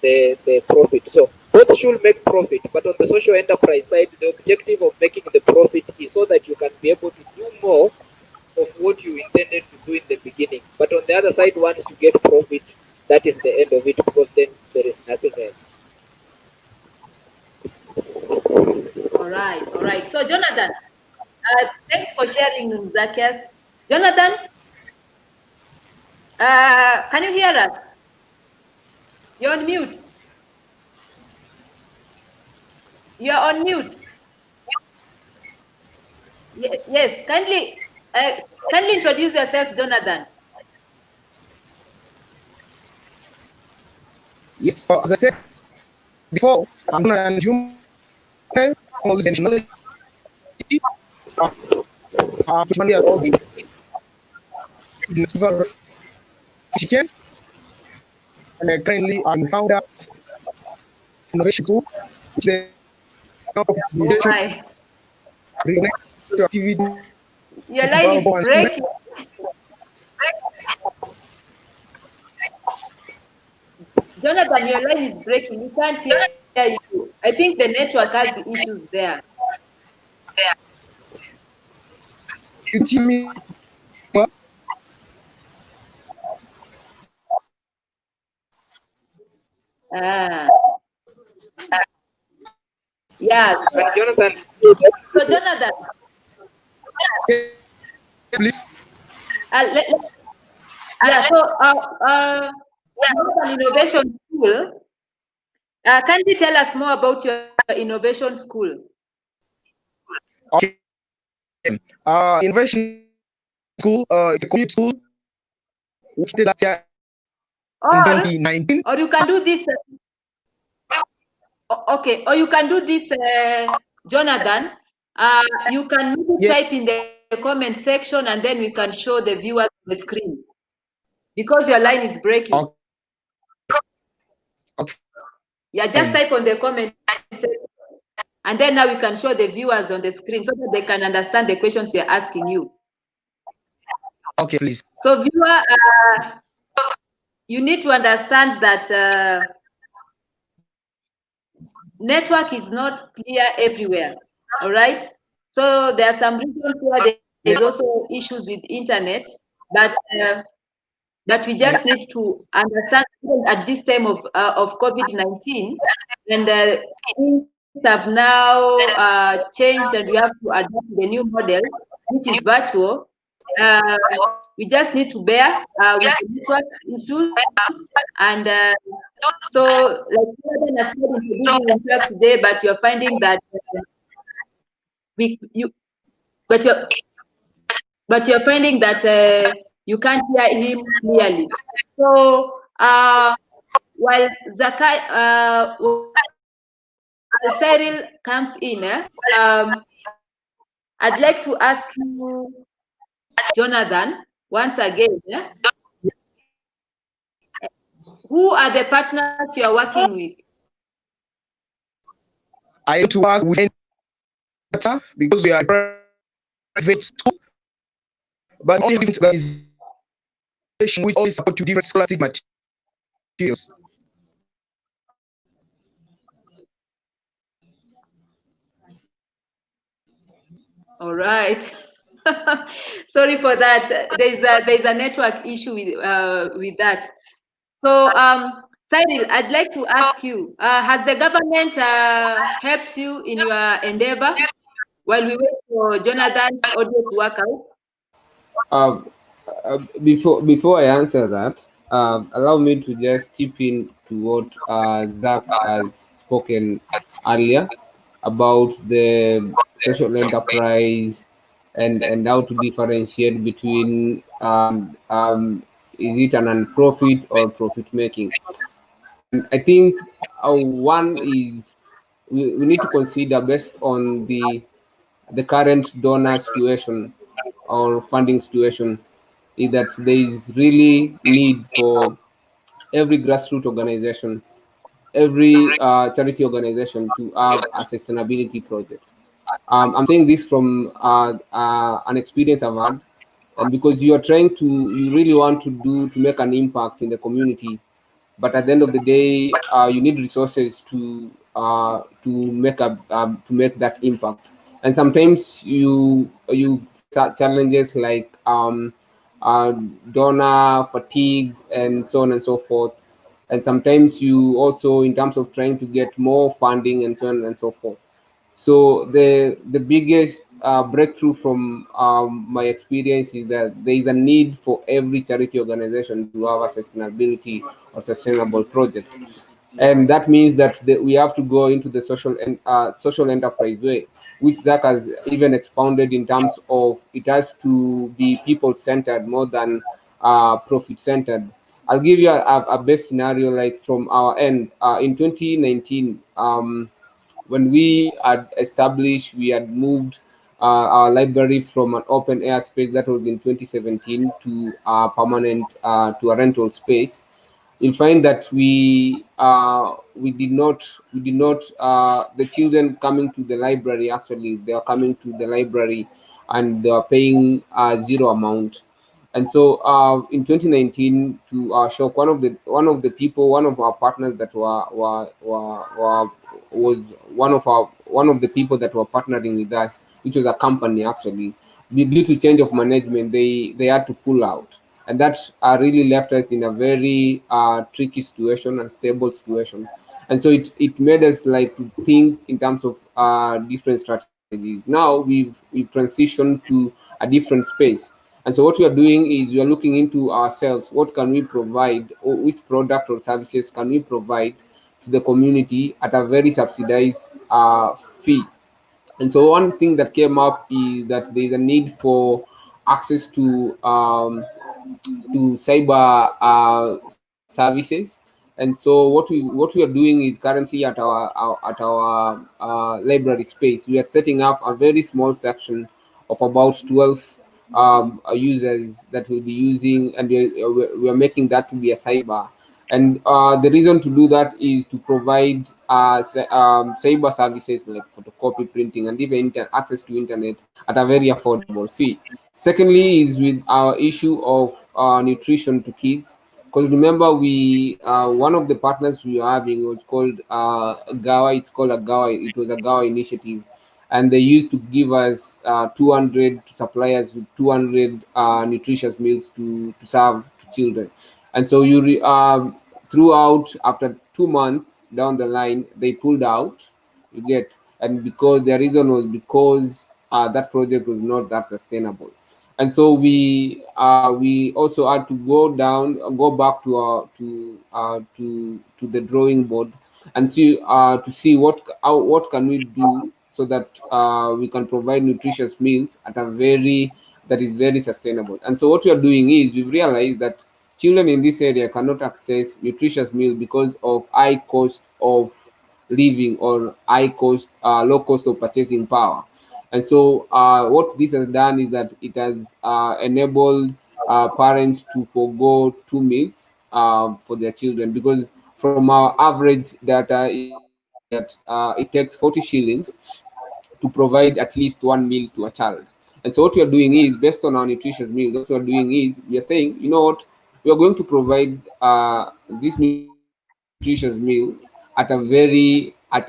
the profit. So both should make profit, but on the social enterprise side, the objective of making the profit is so that you can be able to do more of what you intended to do in the beginning. But on the other side, once you get profit, that is the end of it because then there is nothing else. All right. All right. So, Jonathan, thanks for sharing, Zacchaeus. Jonathan, can you hear us? You're on mute. You're on mute. Yes. Kindly introduce yourself, Jonathan. Yes, so as I said before, I'm going to Djumbe, all the nationality, Pelican, Nakivale, refugee, and currently I'm founder of Innovation School, which is a Oh organization my, related to activity your line is involving students. breaking. Jonathan, your line is breaking. We can't hear you. I think the network has issues there. You hear me? Well, Ah, yeah. And Jonathan, So Jonathan, please. let, yeah. So Jonathan Innovation School. Can you tell us more about your innovation school? Okay. Innovation School, it's a community school which started last year in Or 2019. or you can do this. Okay, or you can do this, Jonathan. You can maybe Yes. type in the comment section, and then we can show the viewers the screen because your line is breaking. Okay. Yeah, just type on the comment section, and then now we can show the viewers on the screen so that they can understand the questions you're asking you. Okay, please. So, viewer, you need to understand that network is not clear everywhere. All right. So there are some regions where there is also issues with internet, but we just need to understand even at this time of COVID-19, and things have now changed, and we have to adapt to the new model, which is virtual. We just need to bear with the network issues, and so like Jordan has not introducing himself today, but you're finding that we you but you're finding that you can't hear him clearly. So while Cyril comes in, I'd like to ask you, Jonathan, once again, who are the partners you are working with? I need to work with because we are a private school, but only different organization which always support you different scholastic materials. All right. Sorry for that. There's a network issue with that. So, Cyril, I'd like to ask you: has the government helped you in your endeavor while we wait for Jonathan's audio to work out? Uh, before I answer that, allow me to just chip in to what Zach has spoken earlier about the social enterprise and how to differentiate between is it an non-profit or profit making. And I think one is we need to consider based on the current donor situation or funding situation is that there is really need for every grassroots organization, every charity organization to have a sustainability project. I'm saying this from an experience I've had, and because you are trying to, you really want to make an impact in the community, but at the end of the day, you need resources to make that impact. And sometimes you face challenges like uh, donor fatigue and so on and so forth. And sometimes you also, in terms of trying to get more funding and so on and so forth. So the biggest breakthrough from my experience is that there is a need for every charity organization to have a sustainability or sustainable project, and that means that we have to go into the social enterprise way, which Zach has even expounded in terms of it has to be people centered more than profit centered. I'll give you a best scenario like from our end in 2019. When we had established, we had moved our library from an open air space that was in 2017 to a permanent to a rental space. You'll find that we did not the children coming to the library, actually they are coming to the library and they are paying zero amount. And so in 2019, to our shock, one of our partners that was one of the people that were partnering with us, which was a company actually, due to change of management, they had to pull out, and that really left us in a very tricky situation, unstable situation. And so it made us like to think in terms of different strategies. Now we've transitioned to a different space, and so what we are doing is we are looking into ourselves. What can we provide, or which product or services can we provide to the community at a very subsidized fee? And so one thing that came up is that there is a need for access to cyber services. And so what we are doing is currently at our library space, we are setting up a very small section of about 12 users that will be using, and we are making that to be a cyber. And the reason to do that is to provide cyber services like photocopy, printing, and even access to internet at a very affordable fee. Secondly, is with our issue of nutrition to kids. Because remember, we one of the partners we are having was called Gawa. It's called a Gawa. It was a Gawa initiative, and they used to give us 200 to supply us with 200 nutritious meals to serve to children. And so throughout, after 2 months down the line, they pulled out. You get, and because the reason was because that project was not that sustainable. And so we also had to go back to the drawing board and to see what can we do so that we can provide nutritious meals at a very that is very sustainable. And so what we are doing is we've realized that children in this area cannot access nutritious meals because of high cost of living or low cost of purchasing power. And so what this has done is that it has enabled parents to forego 2 meals for their children, because from our average data is showing that it takes 40 shillings to provide at least 1 meal to a child. And so what we are doing is, based on our nutritious meals, what we are doing is we are saying, you know what, we are going to provide this nutritious nutritious meal at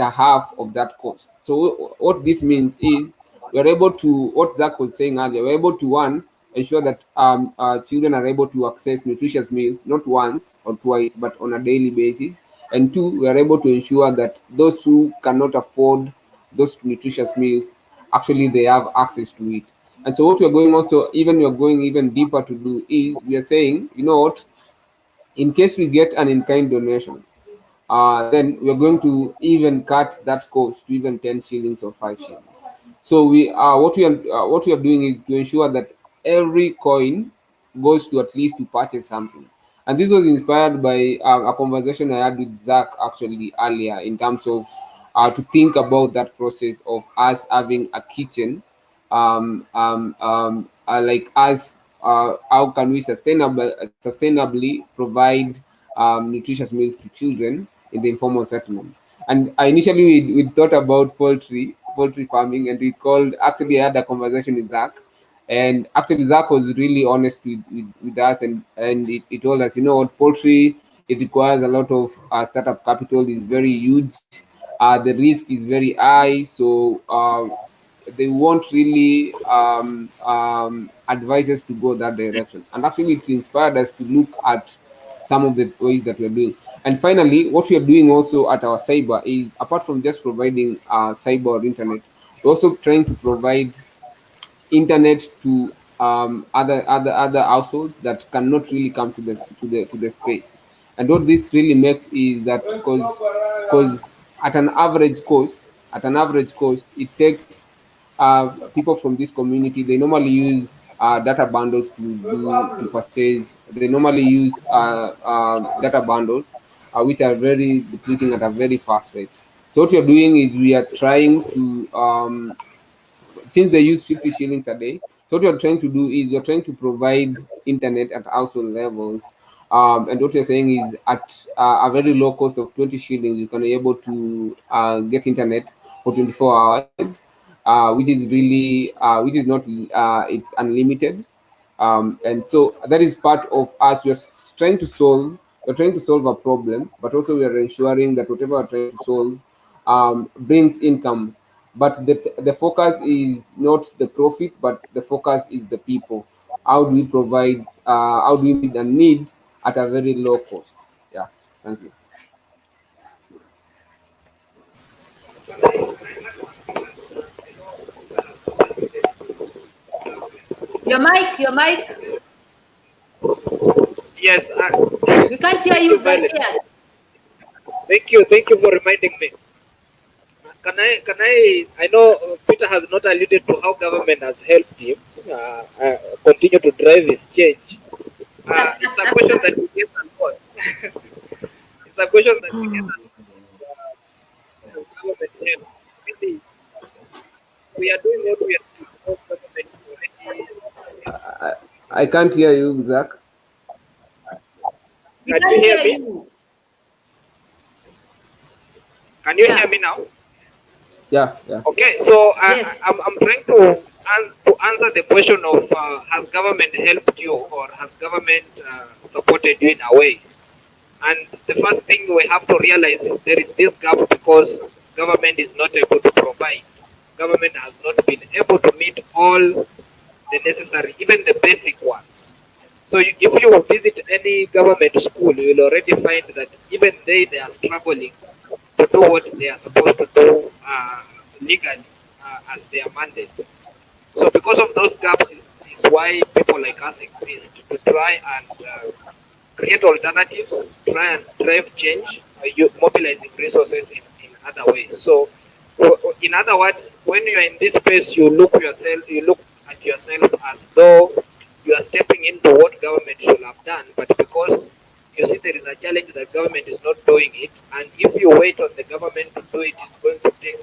a half of that cost. So what this means is we're able to, what Zach was saying earlier, we're able to, one, ensure that children are able to access nutritious meals not once or twice but on a daily basis, and two, we are able to ensure that those who cannot afford those nutritious meals, actually they have access to it. And so what we're going also, even we're going even deeper to do is we are saying, you know what, in case we get an in-kind donation, then we're going to even cut that cost to even 10 shillings or 5 shillings. So what we are doing is to ensure that every coin goes to at least to purchase something. And this was inspired by a conversation I had with Zach actually earlier, in terms of to think about that process of us having a kitchen, like us, how can we sustainably provide nutritious meals to children in the informal settlements. And initially we thought about poultry farming, and we called, actually I had a conversation with Zach, and actually Zach was really honest with us, and he told us, you know what, poultry, it requires a lot of startup capital, is very huge, the risk is very high, so they won't really advise us to go that direction. And actually, it inspired us to look at some of the ways that we're doing. And finally, what we are doing also at our cyber is, apart from just providing cyber or internet, we're also trying to provide internet to other households that cannot really come to the space. And what this really makes is that, because at an average cost, it takes people from this community, they normally use data bundles to purchase. They normally use data bundles which are very depleting at a very fast rate. So what you're doing is we are trying to, since they use 50 shillings a day. So what you're trying to do is you're trying to provide internet at household levels. And what you're saying is at a very low cost of 20 shillings, you can be able to get internet for 24 hours, which is not, it's unlimited. And so that is part of us. We're trying to solve a problem, but also we are ensuring that whatever we're trying to solve brings income. But the focus is not the profit, but the focus is the people. How do we provide? How do we meet the need at a very low cost? Yeah. Thank you. Your mic. Yes, We can't hear thank you you, very Violet. clear. Thank you for reminding me. I know Peter has not alluded to how government has helped him continue to drive his change. It's a question that we get a lot. It's a question that we get a lot. Does government help? Really, we are doing what we are doing because government is already. I can't hear you, Zach. We Can you can't hear hear me? you. Can you hear Yeah. me now? Yeah, yeah. Okay, so Yes. I'm trying to answer the question of has government helped you or has government supported you in a way? And the first thing we have to realize is there is this gap because government is not able to provide. Government has not been able to meet all the necessary, even the basic ones. So if you visit any government school, you will already find that even they are struggling to do what they are supposed to do legally as they are mandated. So because of those gaps is why people like us exist to try and create alternatives, try and drive change, mobilizing resources in other ways. So, in other words, when you are in this space, you look at yourself as though you are stepping into what government should have done, but because you see there is a challenge that government is not doing it, and if you wait on the government to do it, it's going to take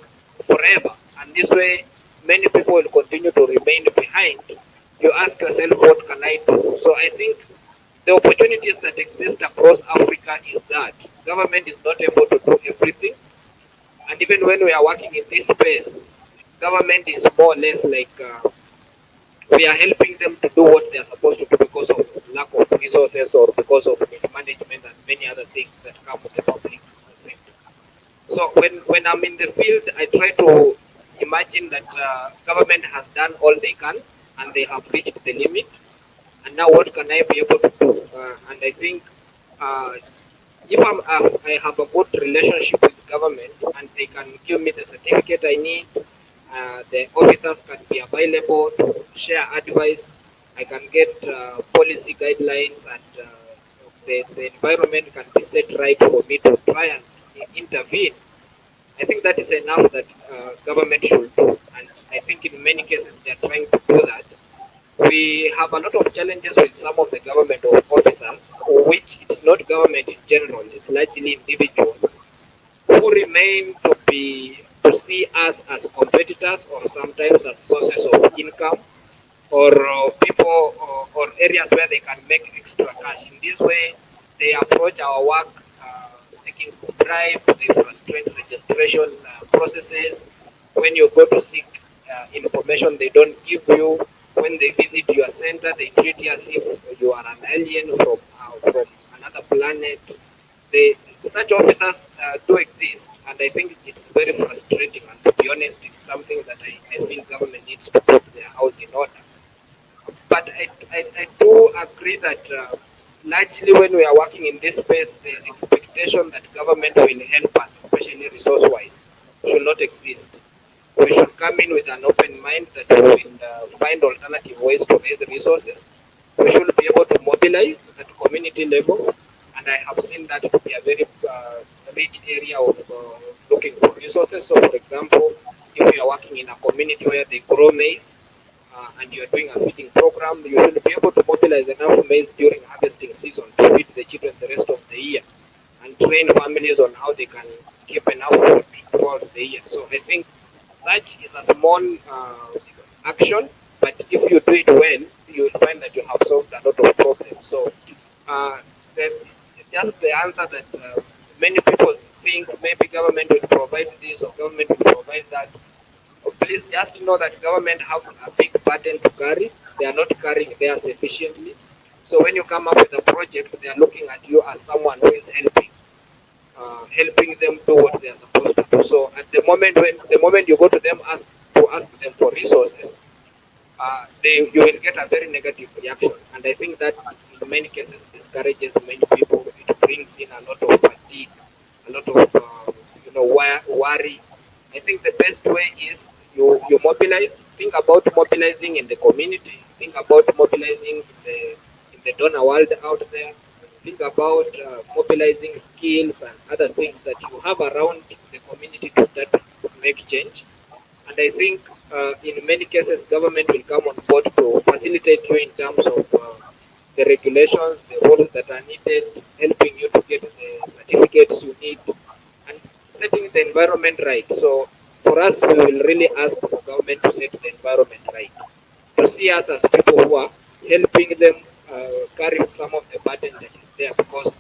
forever. And this way, many people will continue to remain behind. You ask yourself, what can I do? So I think the opportunities that exist across Africa is that government is not able to do everything. And even when we are working in this space, government is more or less like we are helping them to do what they are supposed to do because of lack of resources or because of mismanagement and many other things that come with the public sector. So when I'm in the field, I try to imagine that government has done all they can and they have reached the limit. And now what can I be able to do? And I think uh, if I have a good relationship with government and they can give me the certificate I need, the officers can be available to share advice. I can get policy guidelines and the environment can be set right for me to try and intervene. I think that is enough that government should do. And I think in many cases they are trying to do that. We have a lot of challenges with some of the government officers, which it's not government in general, it's largely individuals who remain to see us as competitors or sometimes as sources of income or people or areas where they can make extra cash. In this way, they approach our work seeking to bribe, they frustrate registration processes. When you go to seek information, they don't give you. When they visit your center, they treat you as if you are an alien from another planet. They, such officers do exist, and I think it's very frustrating. And to be honest, it's something that I think government needs to put their house in order. But I do agree that largely when we are working in this space, the expectation that government will help us, especially resource-wise, should not exist. We should come in with an open mind that we will find alternative ways to raise resources. We should be able to mobilize at community level, and I have seen that to be a very rich area of looking for resources. So, for example, if you are working in a community where they grow maize, and you're doing a feeding program, you should be able to mobilize enough maize during harvesting season to feed the children the rest of the year and train families on how they can keep enough food throughout the year. So I think such is a small action, but if you do it well, you will find that you have solved a lot of problems. So uh, just the answer that many people think maybe government will provide this or government will provide that. Please just know that government have a big burden to carry. They are not carrying theirs efficiently. So when you come up with a project, they are looking at you as someone who is helping them do what they are supposed to do. So at the moment you go to them ask them for resources, you will get a very negative reaction. And I think that in many cases discourages many people. It brings in a lot of fatigue, a lot of worry. I think the best way is you mobilize. Think about mobilizing in the community. Think about mobilizing in the donor world out there. Think about mobilizing skills and other things that you have around the community to start to make change. And I think in many cases, government will come on board to facilitate you in terms of the regulations, the rules that are needed, helping you to get the certificates you need, and setting the environment right. So for us, we will really ask the government to set the environment right, to see us as people who are helping them carry some of the burden that is there, because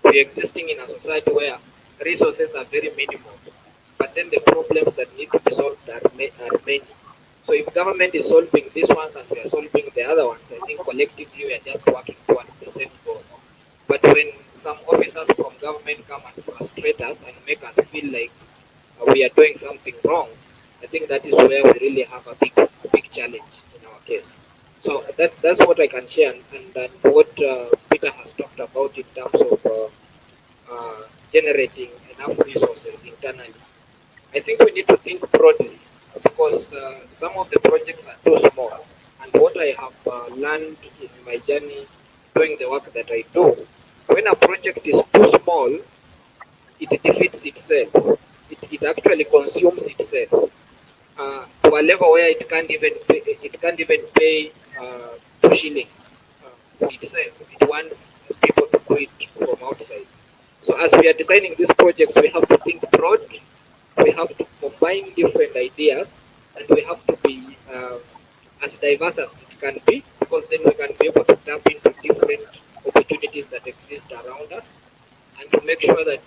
we are existing in a society where resources are very minimal, but then the problems that need to be solved are many. So if government is solving these ones and we are solving the other ones, I think collectively we are just working towards the same goal. But when some officers from government come and frustrate us and make us feel like we are doing something wrong, I think that is where we really have a big challenge in our case. So that's what I can share, and what Peter has talked about in terms of generating enough resources internally. I think we need to think broadly, because some of the projects are too small. And what I have learned in my journey doing the work that I do, when a project is too small, it defeats itself. It actually consumes itself to a level where it can't even pay 2 shillings for itself. It wants people to do it from outside. So as we are designing these projects, we have to think broad. We have to combine different ideas, and we have to be as diverse as it can be, because then we can be able to tap into different opportunities that exist around us, and to make sure that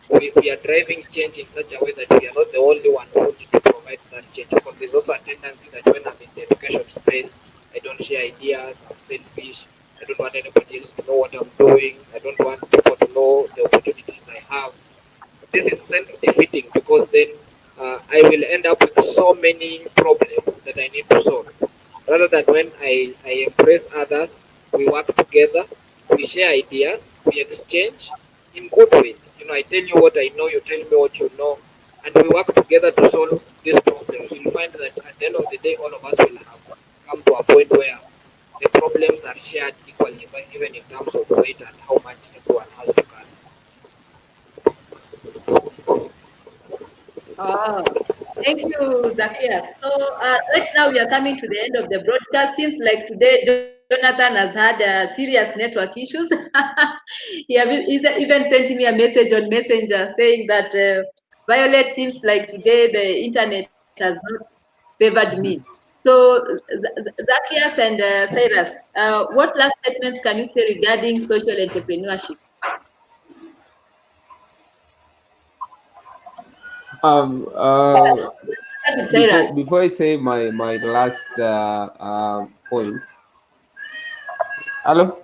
we are driving change in such a way that we are not the only one who need to provide invite that change, because there's also a tendency that when I'm in the education space, I don't share ideas, I'm selfish, I don't want anybody else to know what I'm doing, I don't want people to know the opportunities I have. This is self-defeating, because then I will end up with so many problems that I need to solve. Rather than when I embrace others, we work together, we share ideas, we exchange in good faith. I tell you what I know, you tell me what you know, and we work together to solve these problems. You'll find that at the end of the day, all of us will have come to a point where the problems are shared equally, but even in terms of weight and how much everyone has to carry. Oh, thank you, Zakia. So right now we are coming to the end of the broadcast. Seems like today Jonathan has had serious network issues. He's even sent me a message on Messenger saying that Violet, seems like today the internet has not favored me. So Zakias and Cyrus, what last statements can you say regarding social entrepreneurship? Um, Start with Cyrus. before I say my last point. Hello,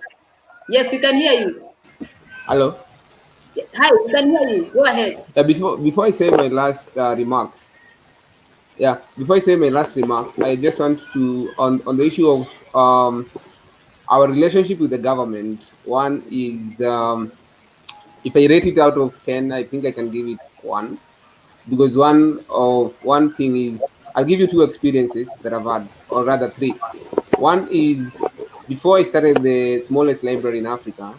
Yes, we can hear you. hello. Hi, we can hear you. Go ahead. Yeah, before I say my last remarks, yeah, before I say my last remarks, I just want to on the issue of our relationship with the government. One is if I rate it out of 10, I think I can give it one, because one thing is I'll give you two experiences that I've had, or rather three. One is before I started the smallest library in Africa,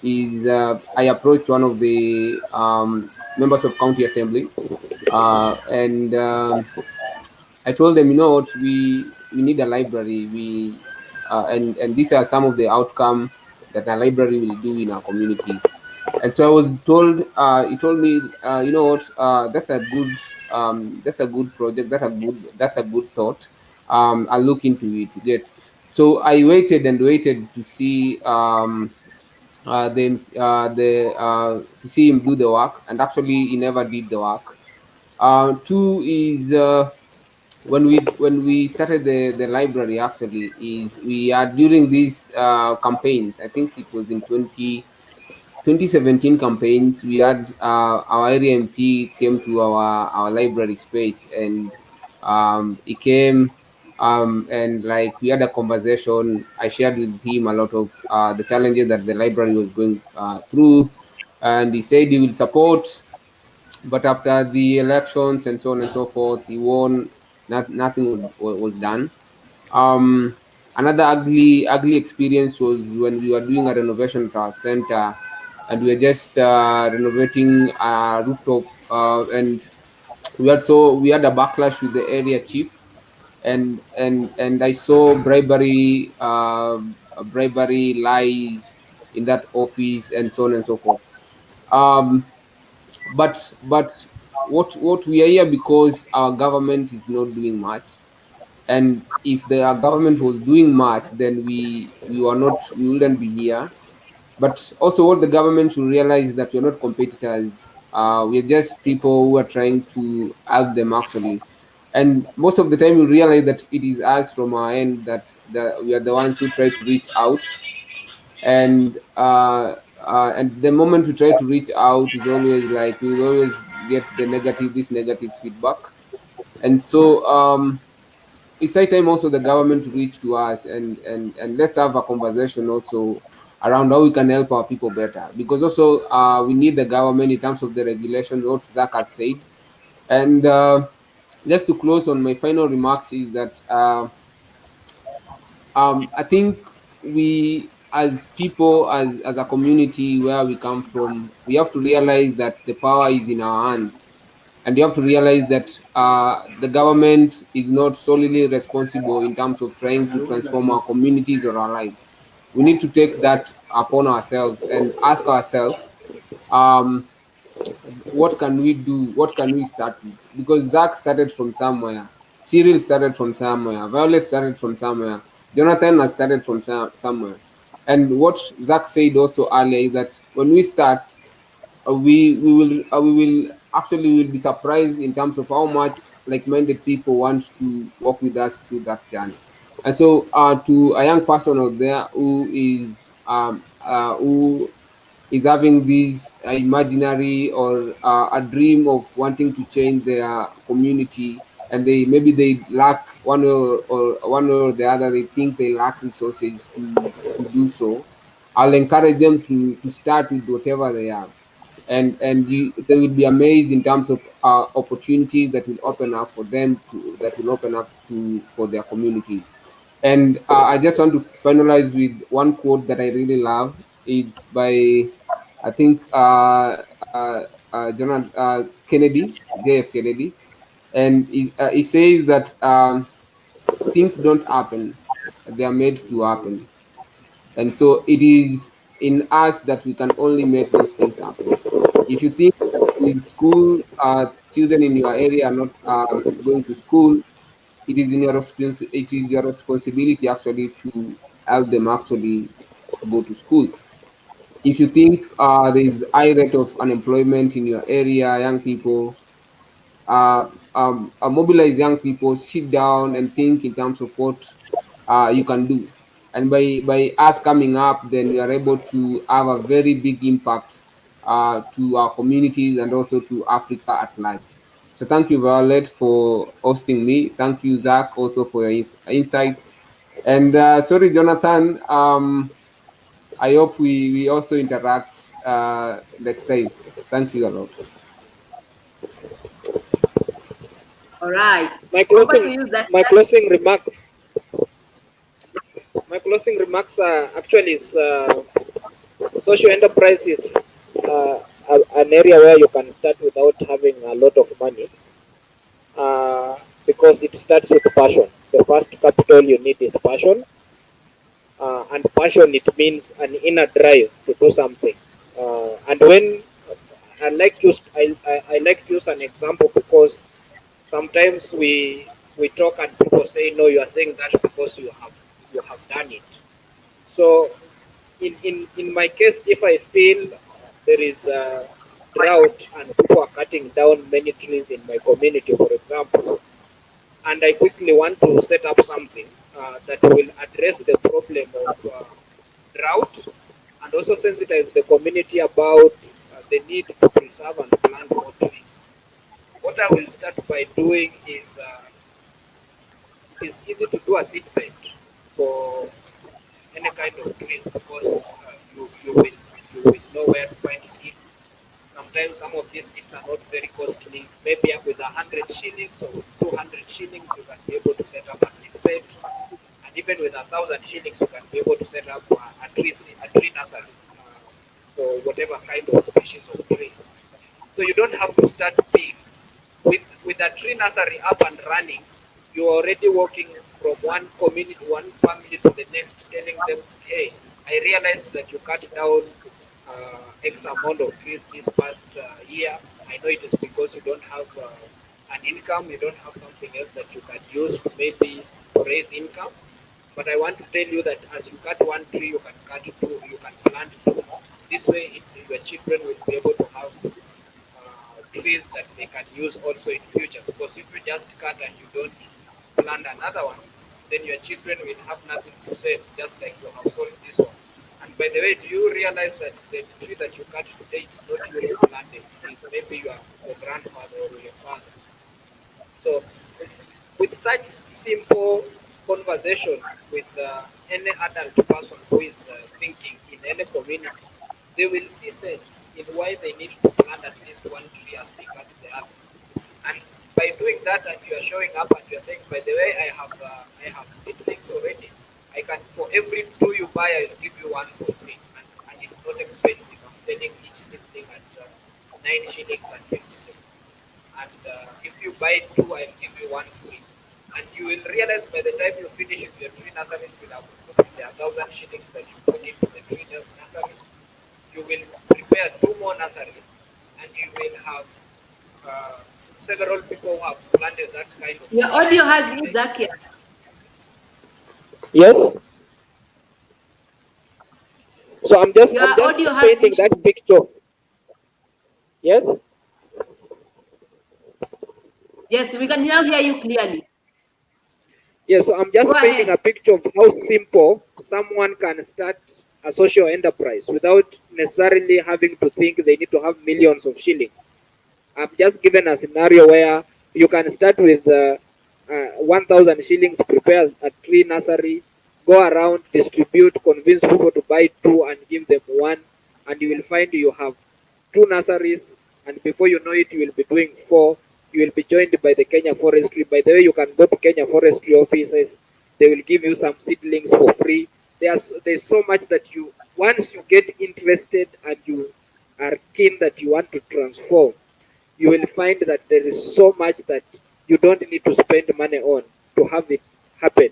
is I approached one of the members of county assembly, and I told them, what, we need a library. And these are some of the outcome that a library will do in our community. And so I was told, he told me, what, that's a good project, that's a good thought. I'll look into it. Get. So I waited and waited to see them to see him do the work, and actually he never did the work. Two is when we started the library, actually is we are during these campaigns. I think it was in 2017 campaigns. We had our area MT came to our library space, and he came, and like we had a conversation. I shared with him a lot of the challenges that the library was going through, and he said he will support, but after the elections and so on and so forth, he won. Nothing was done. Um, Another ugly experience was when we were doing a renovation at our center, and we were just renovating a rooftop, and we had a backlash with the area chief, and I saw bribery, lies in that office, and so on and so forth. Um, but what we are here because our government is not doing much, and if the our government was doing much, then we wouldn't be here. But also what the government should realize is that we're not competitors. We're just people who are trying to help them, actually. And most of the time you realize that it is us from our end that we are the ones who try to reach out, and the moment we try to reach out is always like we will always get this negative feedback. And so it's high time also the government to reach to us, and let's have a conversation also around how we can help our people better, because also we need the government in terms of the regulation, what Zach has said. And just to close on my final remarks is that I think we, as people, as a community where we come from, we have to realize that the power is in our hands, and you have to realize that the government is not solely responsible in terms of trying to transform our communities or our lives. We need to take that upon ourselves and ask ourselves, um, what can we do? What can we start with? Because Zach started from somewhere, Cyril started from somewhere, Violet started from somewhere, Jonathan has started from somewhere. And what Zach said also earlier is that when we start, we will actually will be surprised in terms of how much like-minded people want to work with us through that journey. And so, to a young person out there who is having this imaginary or a dream of wanting to change their community, and they maybe they lack one or the other, they think they lack resources to do so, I'll encourage them to start with whatever they have, and they will be amazed in terms of opportunities that will open up for them to that will open up to for their communities. And I just want to finalize with one quote that I really love. It's by, I think, John Kennedy, JF Kennedy, and he says that things don't happen; they are made to happen. And so it is in us that we can only make those things happen. If you think that in school, children in your area are not going to school, it is your responsibility actually to help them actually go to school. If you think there is high rate of unemployment in your area, young people, mobilize young people, sit down and think in terms of what you can do. And by us coming up, then we are able to have a very big impact to our communities and also to Africa at large. So thank you, Violet, for hosting me. Thank you, Zach, also for your insights. And sorry, Jonathan. I hope we also interact next time. Thank you a lot. All right. My Over to closing you, Zach. my closing remarks my closing remarks are actually is social enterprise is an area where you can start without having a lot of money, because it starts with passion. The first capital you need is passion, and passion it means an inner drive to do something. And when I like to use an example because sometimes we talk and people say no, you are saying that because you have done it. So in my case, if I feel there is a drought and people are cutting down many trees in my community, for example, and I quickly want to set up something that will address the problem of drought and also sensitize the community about the need to preserve and plant more trees. What I will start by doing is it is easy to do a seed bank for any kind of trees because you will know where to find seeds. Sometimes some of these seeds are not very costly. Maybe with 100 shillings or 200 shillings, you can be able to set up a seed bed, and even with 1,000 shillings, you can be able to set up a tree nursery for whatever kind of species of trees. So you don't have to start big. With a tree nursery up and running, you're already working from one community, one family to the next, telling them, hey, I realized that you cut down X amount of trees this past year. I know it is because you don't have an income, you don't have something else that you can use to maybe raise income. But I want to tell you that as you cut one tree, you can cut two, you can plant two more. This way, your children will be able to have trees that they can use also in future. Because if you just cut and you don't plant another one, then your children will have nothing to save, just like you have sold this one. And by the way, do you realize that the tree that you cut today is not you who planted? It's maybe your grandfather or your father. So, with such simple conversation with any adult person who is thinking in any community, they will see sense in why they need to plant at least one tree as they cut the other. And by doing that, and you are showing up and you are saying, by the way, I have seedlings already. I can for every two you buy, I'll give you one for free, and it's not expensive. I'm selling each seedling at 9 shillings and 50 cents. And if you buy two, I'll give you one free. And you will realize by the time you finish with your tree nurseries, you have put the 1,000 shillings that you put into the tree nursery. You will prepare two more nurseries, and you will have uh, several people who have planted that kind of Your tree. audio has you, Zach. Yes. So I'm Your just audio has painting that issues. picture. Yes. Yes, we can now hear you clearly. Yeah, so I'm just Go painting a ahead. picture of how simple someone can start a social enterprise without necessarily having to think they need to have millions of shillings. I'm just given a scenario where you can start with 1,000 shillings, prepare a tree nursery, go around, distribute, convince people to buy two and give them one, and you will find you have two nurseries, and before you know it, you will be doing four. You will be joined by the Kenya Forestry. By the way, you can go to Kenya Forestry offices. They will give you some seedlings for free. There's so much that you, once you get interested and you are keen that you want to transform, you will find that there is so much that you don't need to spend money on to have it happen.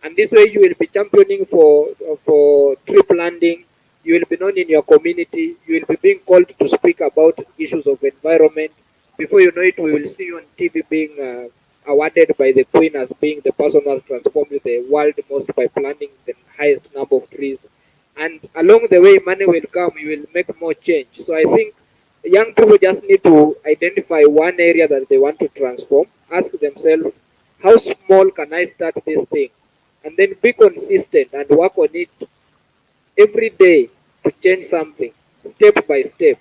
And this way, you will be championing for tree planting. You will be known in your community. You will be being called to speak about issues of environment. Before you know it, we will see you on TV being awarded by the Queen as being the person who has transformed the world most by planting the highest number of trees. And along the way, money will come. You will make more change. So I think young people just need to identify one area that they want to transform. Ask themselves, how small can I start this thing? And then be consistent and work on it every day to change something, step by step.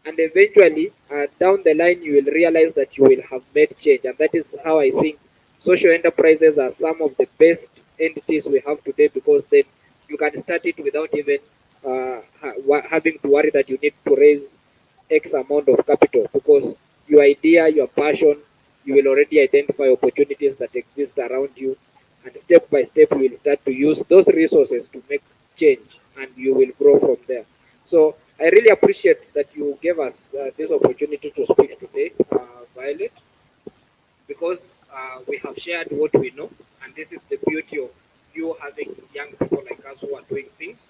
And eventually, down the line, you will realize that you will have made change. And that is how I think social enterprises are some of the best entities we have today, because then you can start it without even having to worry that you need to raise X amount of capital, because your idea, your passion, you will already identify opportunities that exist around you, and step by step you will start to use those resources to make change, and you will grow from there. So I really appreciate that you gave us this opportunity to speak today, Violet, because we have shared what we know, and this is the beauty of you having young people like us who are doing things.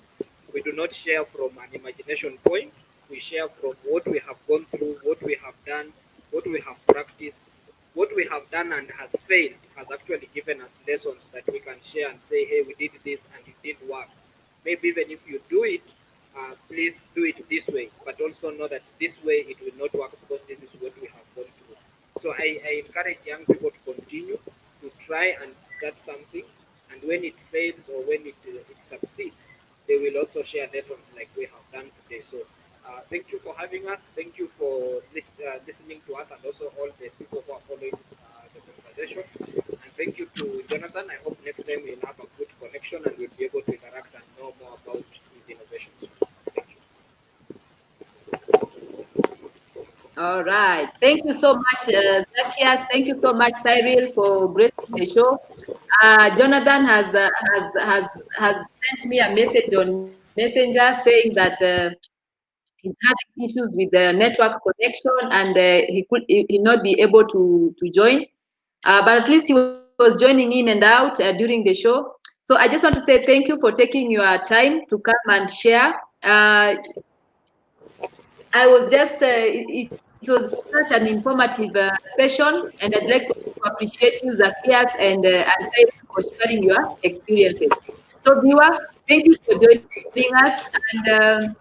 We do not share from an imagination point. We share from what we have gone through, what we have done, what we have practiced, what we have done and has failed has actually given us lessons that we can share and say, hey, we did this and it didn't work. Maybe even if you do it, please do it this way, but also know that this way it will not work because this is what we have gone through. So I encourage young people to continue to try and start something, and when it fails or when it succeeds, they will also share lessons like we have done today. So thank you for having us. Thank you for listening to us, and also all the people who are following the conversation. And thank you to Jonathan. I hope next time we'll have a good connection and we'll be able to interact and know more about his innovations. Thank you. All right. Thank you so much, Zacchaeus. Thank you so much, Cyril, for gracing the show. Jonathan has sent me a message on Messenger saying that he's having issues with the network connection, and he not be able to join. But at least he was joining in and out during the show. So I just want to say thank you for taking your time to come and share. I was just, it was such an informative session, and I'd like to appreciate you, Zacchaeus, and say for sharing your experiences. So, viewer, thank you for joining us, and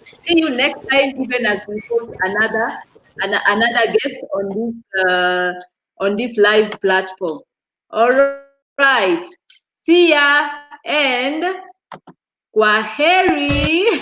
see you next time, even as we host another guest on this live platform. All right, see ya and kwaheri.